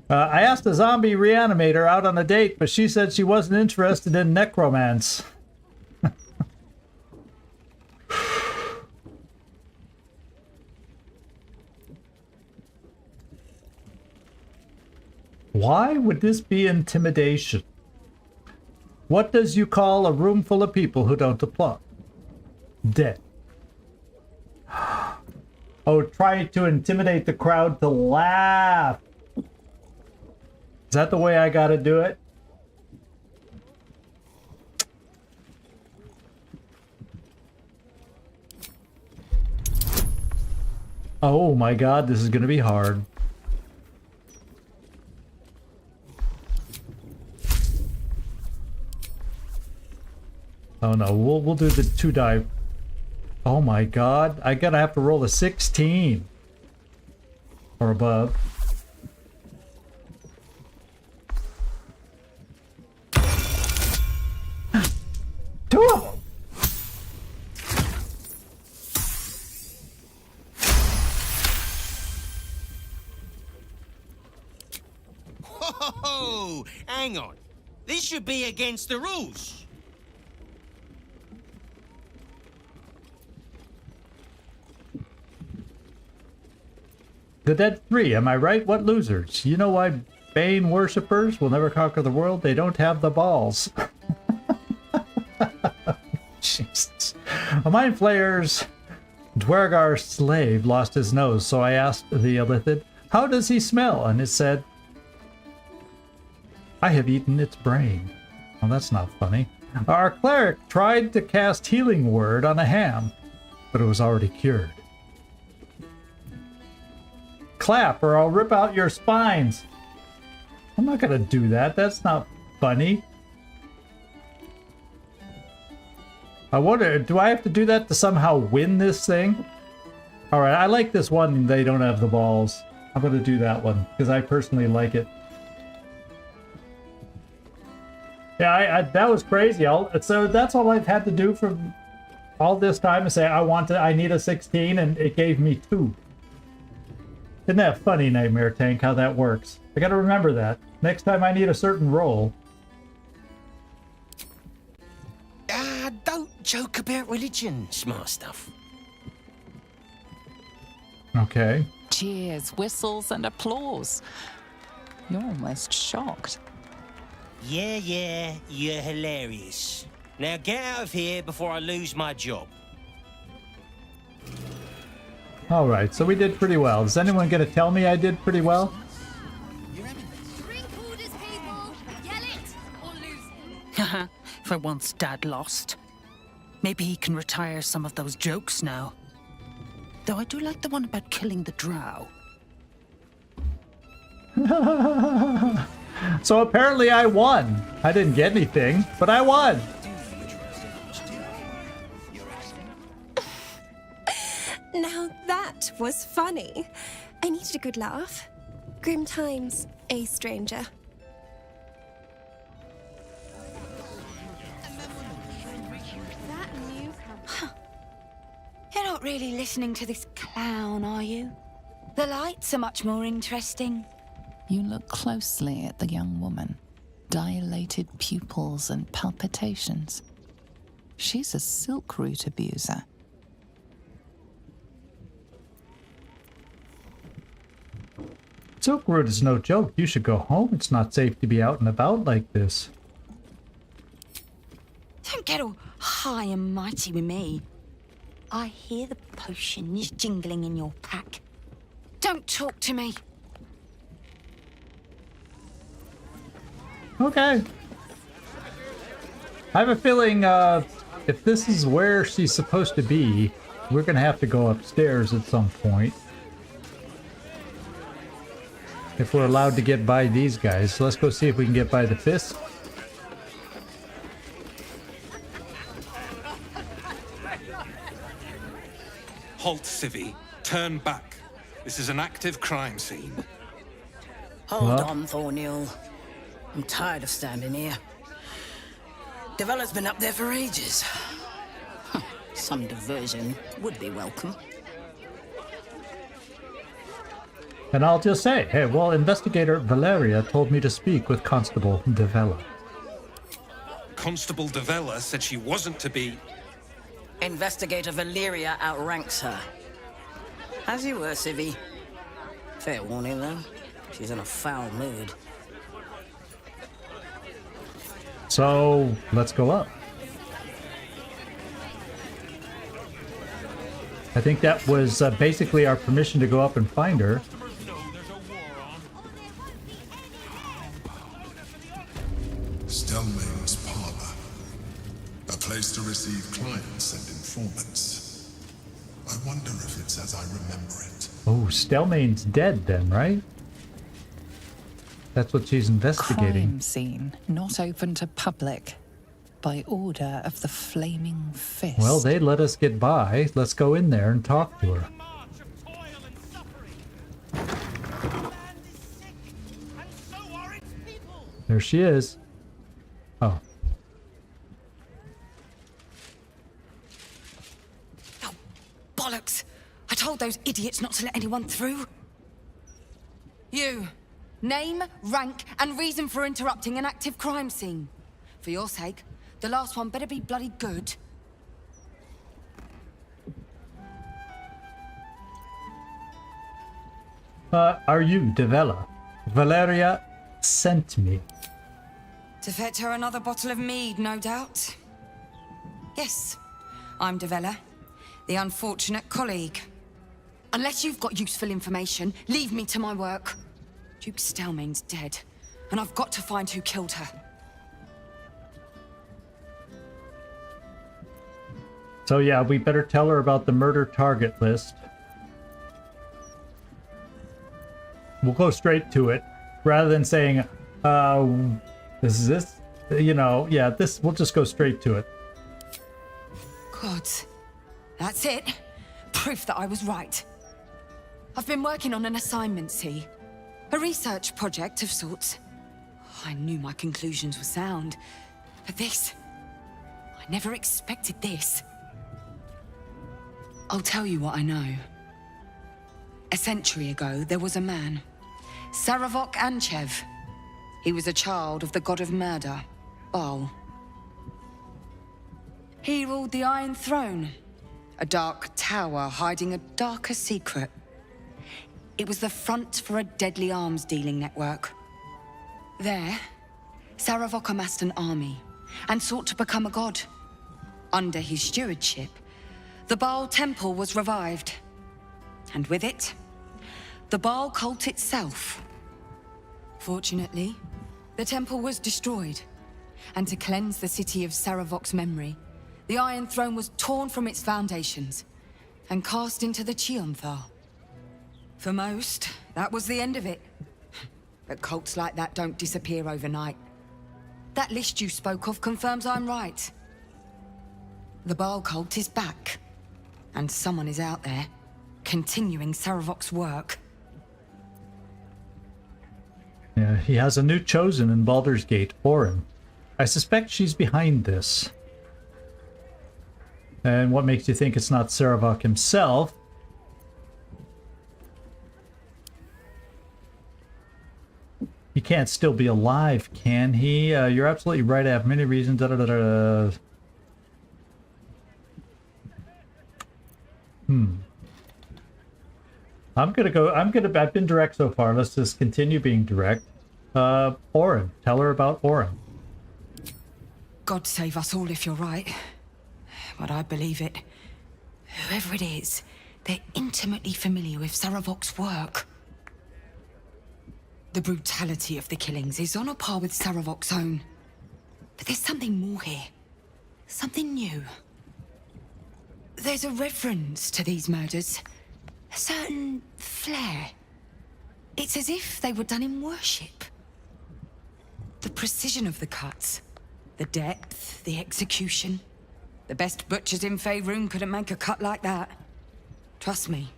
I asked a zombie reanimator out on a date, but she said she wasn't interested in necromance. Why would this be intimidation? What does you call a room full of people who don't applaud? Dead. Oh, try to intimidate the crowd to laugh. Is that the way I gotta do it? Oh my god, this is gonna be hard. Oh no, we'll do the 2 die. Oh my god, I gotta have to roll a 16 or above. Two of them.
Whoa! Hang on. This should be against the rules.
The Dead 3, am I right? What losers? You know why Bane worshippers will never conquer the world? They don't have the balls. Jesus. A Mind Flayer's Dwergar slave lost his nose, so I asked the Illithid, how does he smell? And it said, I have eaten its brain. Well, that's not funny. Our cleric tried to cast Healing Word on a ham, but it was already cured. clap or I'll rip out your spines. I'm not gonna do that. That's not funny. I wonder, do I have to do that to somehow win this thing? Alright, I like this one. They don't have the balls. I'm gonna do that one because I personally like it. Yeah, that was crazy. So that's all I've had to do for all this time is say I need a 16, and it gave me 2. Isn't that funny, Nightmare Tank, how that works? I gotta remember that. Next time I need a certain roll.
Don't joke about religion, smart stuff.
Okay.
Cheers, whistles, and applause. You're almost shocked.
Yeah, you're hilarious. Now get out of here before I lose my job.
Alright, so we did pretty well. Is anyone gonna tell me I did pretty well?
For once Dad lost. Maybe he can retire some of those jokes now. Though I do like the one about killing the drow.
So apparently I won. I didn't get anything, but I won.
Now that was funny. I needed a good laugh. Grim times, a stranger.
You're not really listening to this clown, are you? The lights are much more interesting.
You look closely at the young woman. Dilated pupils and palpitations. She's a silk root abuser.
Silk root is no joke. You should go home. It's not safe to be out and about like this.
Don't get all high and mighty with me. I hear the potions jingling in your pack. Don't talk to me.
Okay. I have a feeling if this is where she's supposed to be, we're gonna have to go upstairs at some point. If we're allowed to get by these guys. So let's go see if we can get by the fist.
Halt, Civvy. Turn back. This is an active crime scene.
Hold on, Thornhill. I'm tired of standing here. Devella's been up there for ages. Some diversion would be welcome.
And I'll just say, hey, well, Investigator Valeria told me to speak with Constable Devella.
Constable Devella said she wasn't to be...
Investigator Valeria outranks her. As you were, Civvy. Fair warning, though. She's in a foul mood.
So, let's go up. I think that was basically our permission to go up and find her.
Stelmane's parlor. A place to receive clients and informants. I wonder if it's as I remember it.
Oh, Stelmane's dead then, right? That's what she's investigating.
Crime scene, not open to public. By order of the Flaming Fist.
Well, they let us get by. Let's go in there and talk to her. There she is. Oh.
Oh, bollocks! I told those idiots not to let anyone through. You. Name, rank, and reason for interrupting an active crime scene. For your sake, the last one better be bloody good.
Are you Devella? Valeria sent me.
To fetch her another bottle of mead, no doubt. Yes, I'm Devella, the unfortunate colleague. Unless you've got useful information, leave me to my work. Duke Stelmane's dead, and I've got to find who killed her.
So yeah, we better tell her about the murder target list. We'll go straight to it, rather than saying, this is this, you know, yeah, this, we'll just go straight to it.
God, that's it. Proof that I was right. I've been working on an assignment, see? A research project of sorts. I knew my conclusions were sound, but this... I never expected this. I'll tell you what I know. A century ago, there was a man, Saravok Anchev. He was a child of the god of murder, Baal. He ruled the Iron Throne, a dark tower hiding a darker secret. It was the front for a deadly arms-dealing network. There, Saravok amassed an army and sought to become a god. Under his stewardship, the Baal Temple was revived. And with it, the Baal cult itself. Fortunately, the temple was destroyed. And to cleanse the city of Saravok's memory, the Iron Throne was torn from its foundations and cast into the Chionthar. For most, that was the end of it. But cults like that don't disappear overnight. That list you spoke of confirms I'm right. The Baal cult is back. And someone is out there, continuing Saravok's work.
Yeah, he has a new chosen in Baldur's Gate, Orin. I suspect she's behind this. And what makes you think it's not Saravok himself? He can't still be alive, can he? You're absolutely right. I have many reasons. I've been direct so far. Let's just continue being direct. Orin. Tell her about Orin.
God save us all if you're right. But I believe it. Whoever it is, they're intimately familiar with Saravok's work. The brutality of the killings is on a par with Saravok's own. But there's something more here. Something new. There's a reverence to these murders. A certain flair. It's as if they were done in worship. The precision of the cuts. The depth, the execution. The best butchers in Faerun couldn't make a cut like that. Trust me,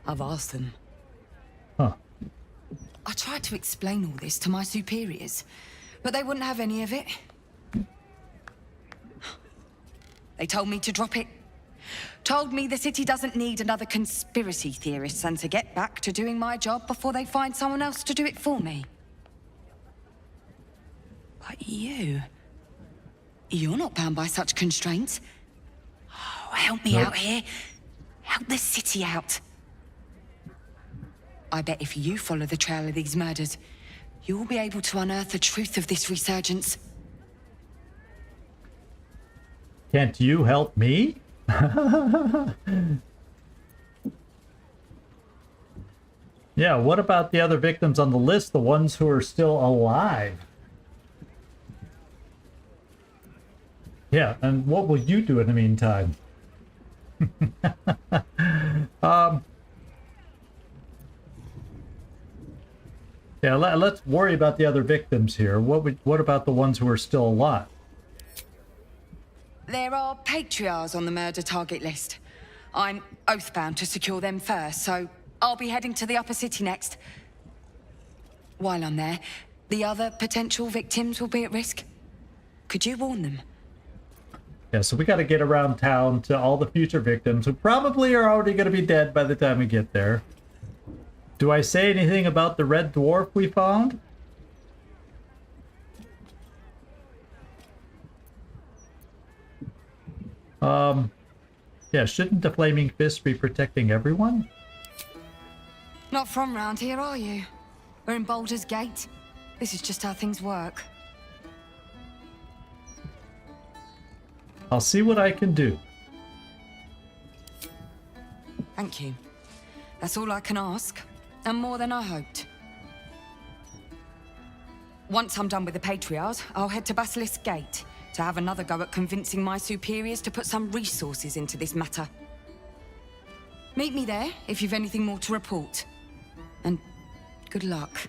I've asked them.
Huh.
I tried to explain all this to my superiors, but they wouldn't have any of it. They told me to drop it. Told me the city doesn't need another conspiracy theorist and to get back to doing my job before they find someone else to do it for me. But you're not bound by such constraints. Oh, help me out here. Help the city out. I bet if you follow the trail of these murders, you'll be able to unearth the truth of this resurgence.
Can't you help me? Yeah, what about the other victims on the list, the ones who are still alive? Yeah, and what will you do in the meantime? Yeah, let's worry about the other victims here. What about the ones who are still alive?
There are patriarchs on the murder target list. I'm oathbound to secure them first, so I'll be heading to the upper city next. While I'm there, the other potential victims will be at risk. Could you warn them?
Yeah, so we got to get around town to all the future victims who probably are already going to be dead by the time we get there. Do I say anything about the red dwarf we found? Yeah, shouldn't the Flaming Fist be protecting everyone?
Not from round here, are you? We're in Baldur's Gate. This is just how things work.
I'll see what I can do.
Thank you. That's all I can ask, and more than I hoped. Once I'm done with the Patriarchs, I'll head to Basilisk Gate to have another go at convincing my superiors to put some resources into this matter. Meet me there if you've anything more to report. And Good luck.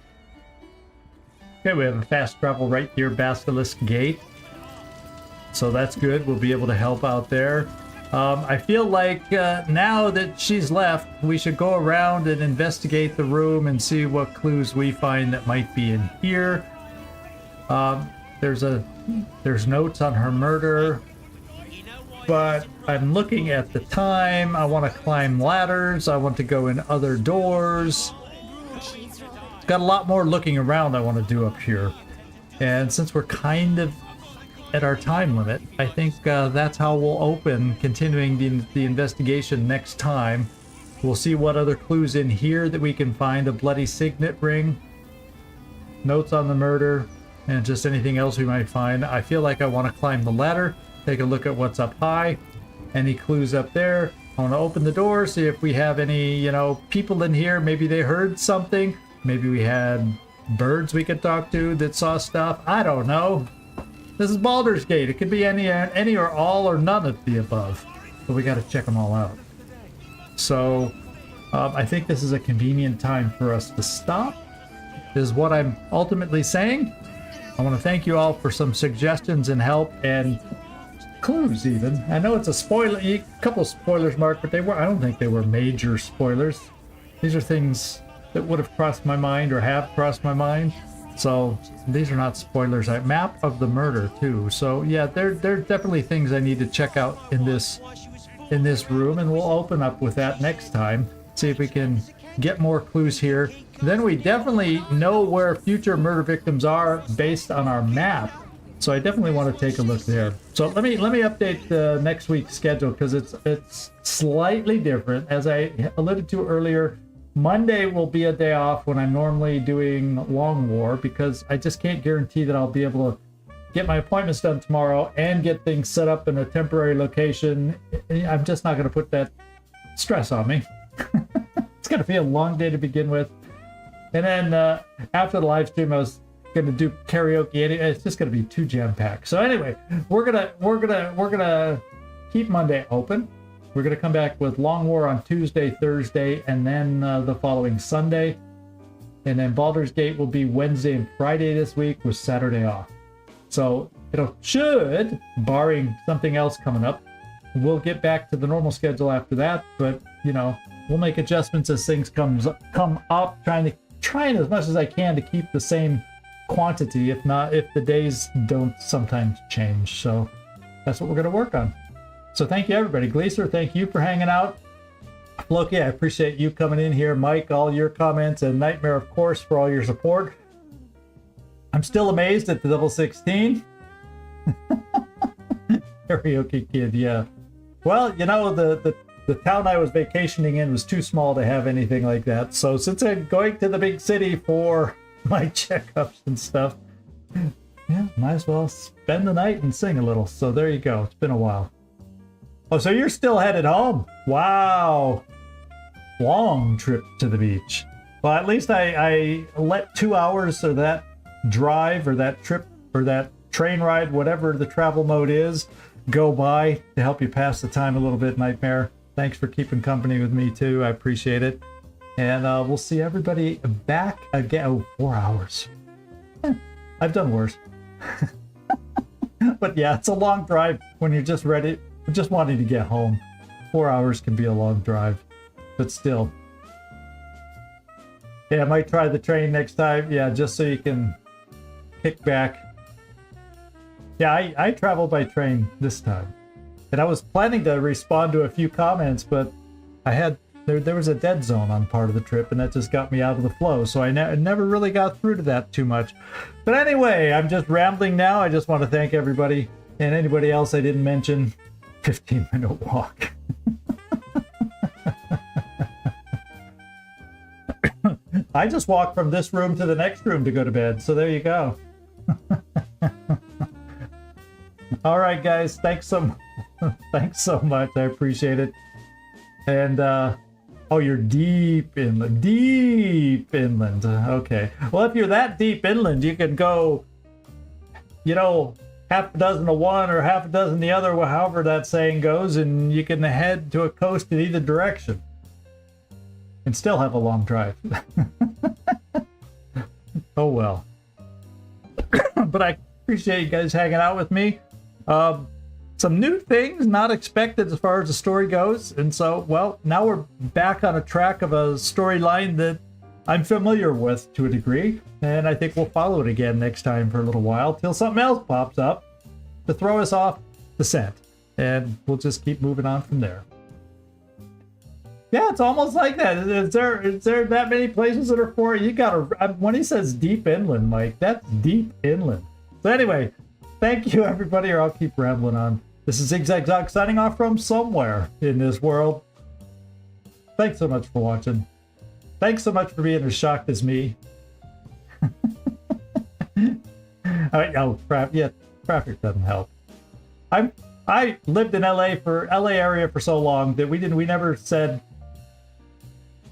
Okay, we have a fast travel right here, Basilisk Gate. So that's good. We'll be able to help out there. I feel like now that she's left, we should go around and investigate the room and see what clues we find that might be in here. There's notes on her murder, but I'm looking at the time. I want to climb ladders. I want to go in other doors. Got a lot more looking around I want to do up here. And since we're kind of at our time limit, I think that's how we'll open, continuing the investigation next time. We'll see what other clues in here that we can find. A bloody signet ring, notes on the murder, and just anything else we might find. I feel like I want to climb the ladder, take a look at what's up high, any clues up there. I want to open the door, see if we have any, people in here. Maybe they heard something. Maybe we had birds we could talk to that saw stuff. I don't know. This is Baldur's Gate. It could be any or all or none of the above. But we got to check them all out. So I think this is a convenient time for us to stop, is what I'm ultimately saying. I want to thank you all for some suggestions and help and clues even. I know it's a couple spoilers, Mark, but I don't think they were major spoilers. These are things that would have crossed my mind or have crossed my mind. So these are not spoilers. Map of the murder too. So yeah, there are definitely things I need to check out in this room, and we'll open up with that next time. See if we can get more clues here. Then we definitely know where future murder victims are based on our map. So I definitely want to take a look there. So let me update the next week's schedule because it's slightly different. As I alluded to earlier, Monday will be a day off when I'm normally doing Long War because I just can't guarantee that I'll be able to get my appointments done tomorrow and get things set up in a temporary location. I'm just not going to put that stress on me. It's going to be a long day to begin with. And then after the live stream, I was going to do karaoke. It's just going to be too jam-packed. So anyway, we're gonna keep Monday open. We're going to come back with Long War on Tuesday, Thursday, and then the following Sunday. And then Baldur's Gate will be Wednesday and Friday this week with Saturday off. So it should, barring something else coming up, we'll get back to the normal schedule after that. But, we'll make adjustments as things come up, trying as much as I can to keep the same quantity, if the days don't sometimes change. So that's what we're going to work on. So thank you, everybody. Gleaser, thank you for hanging out. Loki, I appreciate you coming in here. Mike, all your comments, and Nightmare, of course, for all your support. I'm still amazed at the double 16. Karaoke Kid, yeah. Well, the town I was vacationing in was too small to have anything like that. So since I'm going to the big city for my checkups and stuff, yeah, might as well spend the night and sing a little. So there you go. It's been a while. Oh, so you're still headed home? Wow. Long trip to the beach. Well, at least I let 2 hours of that drive or that trip or that train ride, whatever the travel mode is, go by to help you pass the time a little bit, Nightmare. Thanks for keeping company with me too. I appreciate it. And we'll see everybody back again. Oh, 4 hours. I've done worse. But yeah, it's a long drive when you're just ready. Just wanting to get home. 4 hours can be a long drive, but still. Yeah, I might try the train next time. Yeah, just so you can kick back. Yeah, I traveled by train this time. And I was planning to respond to a few comments, but there was a dead zone on part of the trip, and that just got me out of the flow. So I never really got through to that too much. But anyway, I'm just rambling now. I just want to thank everybody and anybody else I didn't mention. 15-minute walk. I just walked from this room to the next room to go to bed, so there you go. All right, guys, thanks so much. I appreciate it. And oh, you're deep inland. Okay. Well, if you're that deep inland, you can go, half a dozen of one or half a dozen the other, however that saying goes, and you can head to a coast in either direction and still have a long drive. Oh well. But I appreciate you guys hanging out with me. Some new things not expected as far as the story goes. And so, well, now we're back on a track of a storyline that I'm familiar with to a degree. And I think we'll follow it again next time for a little while till something else pops up to throw us off the scent. And we'll just keep moving on from there. Yeah, it's almost like that. Is there that many places that are for it? You gotta, when he says deep inland, Mike, that's deep inland. So anyway, thank you everybody, or I'll keep rambling on. This is Zigzag signing off from somewhere in this world. Thanks so much for watching. Thanks so much for being as shocked as me. Oh crap! Yeah, traffic doesn't help. I lived in LA area for so long that we never said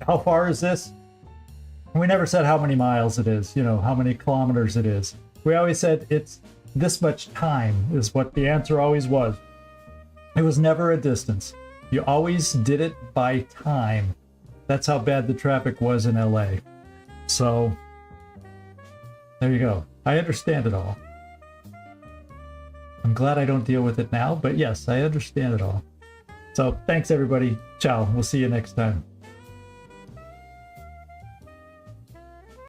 how far is this. We never said how many miles it is. You know, how many kilometers it is. We always said it's this much time is what the answer always was. It was never a distance. You always did it by time. That's how bad the traffic was in LA. So there you go. I understand it all. I'm glad I don't deal with it now, but yes, I understand it all. So thanks everybody. Ciao. We'll see you next time.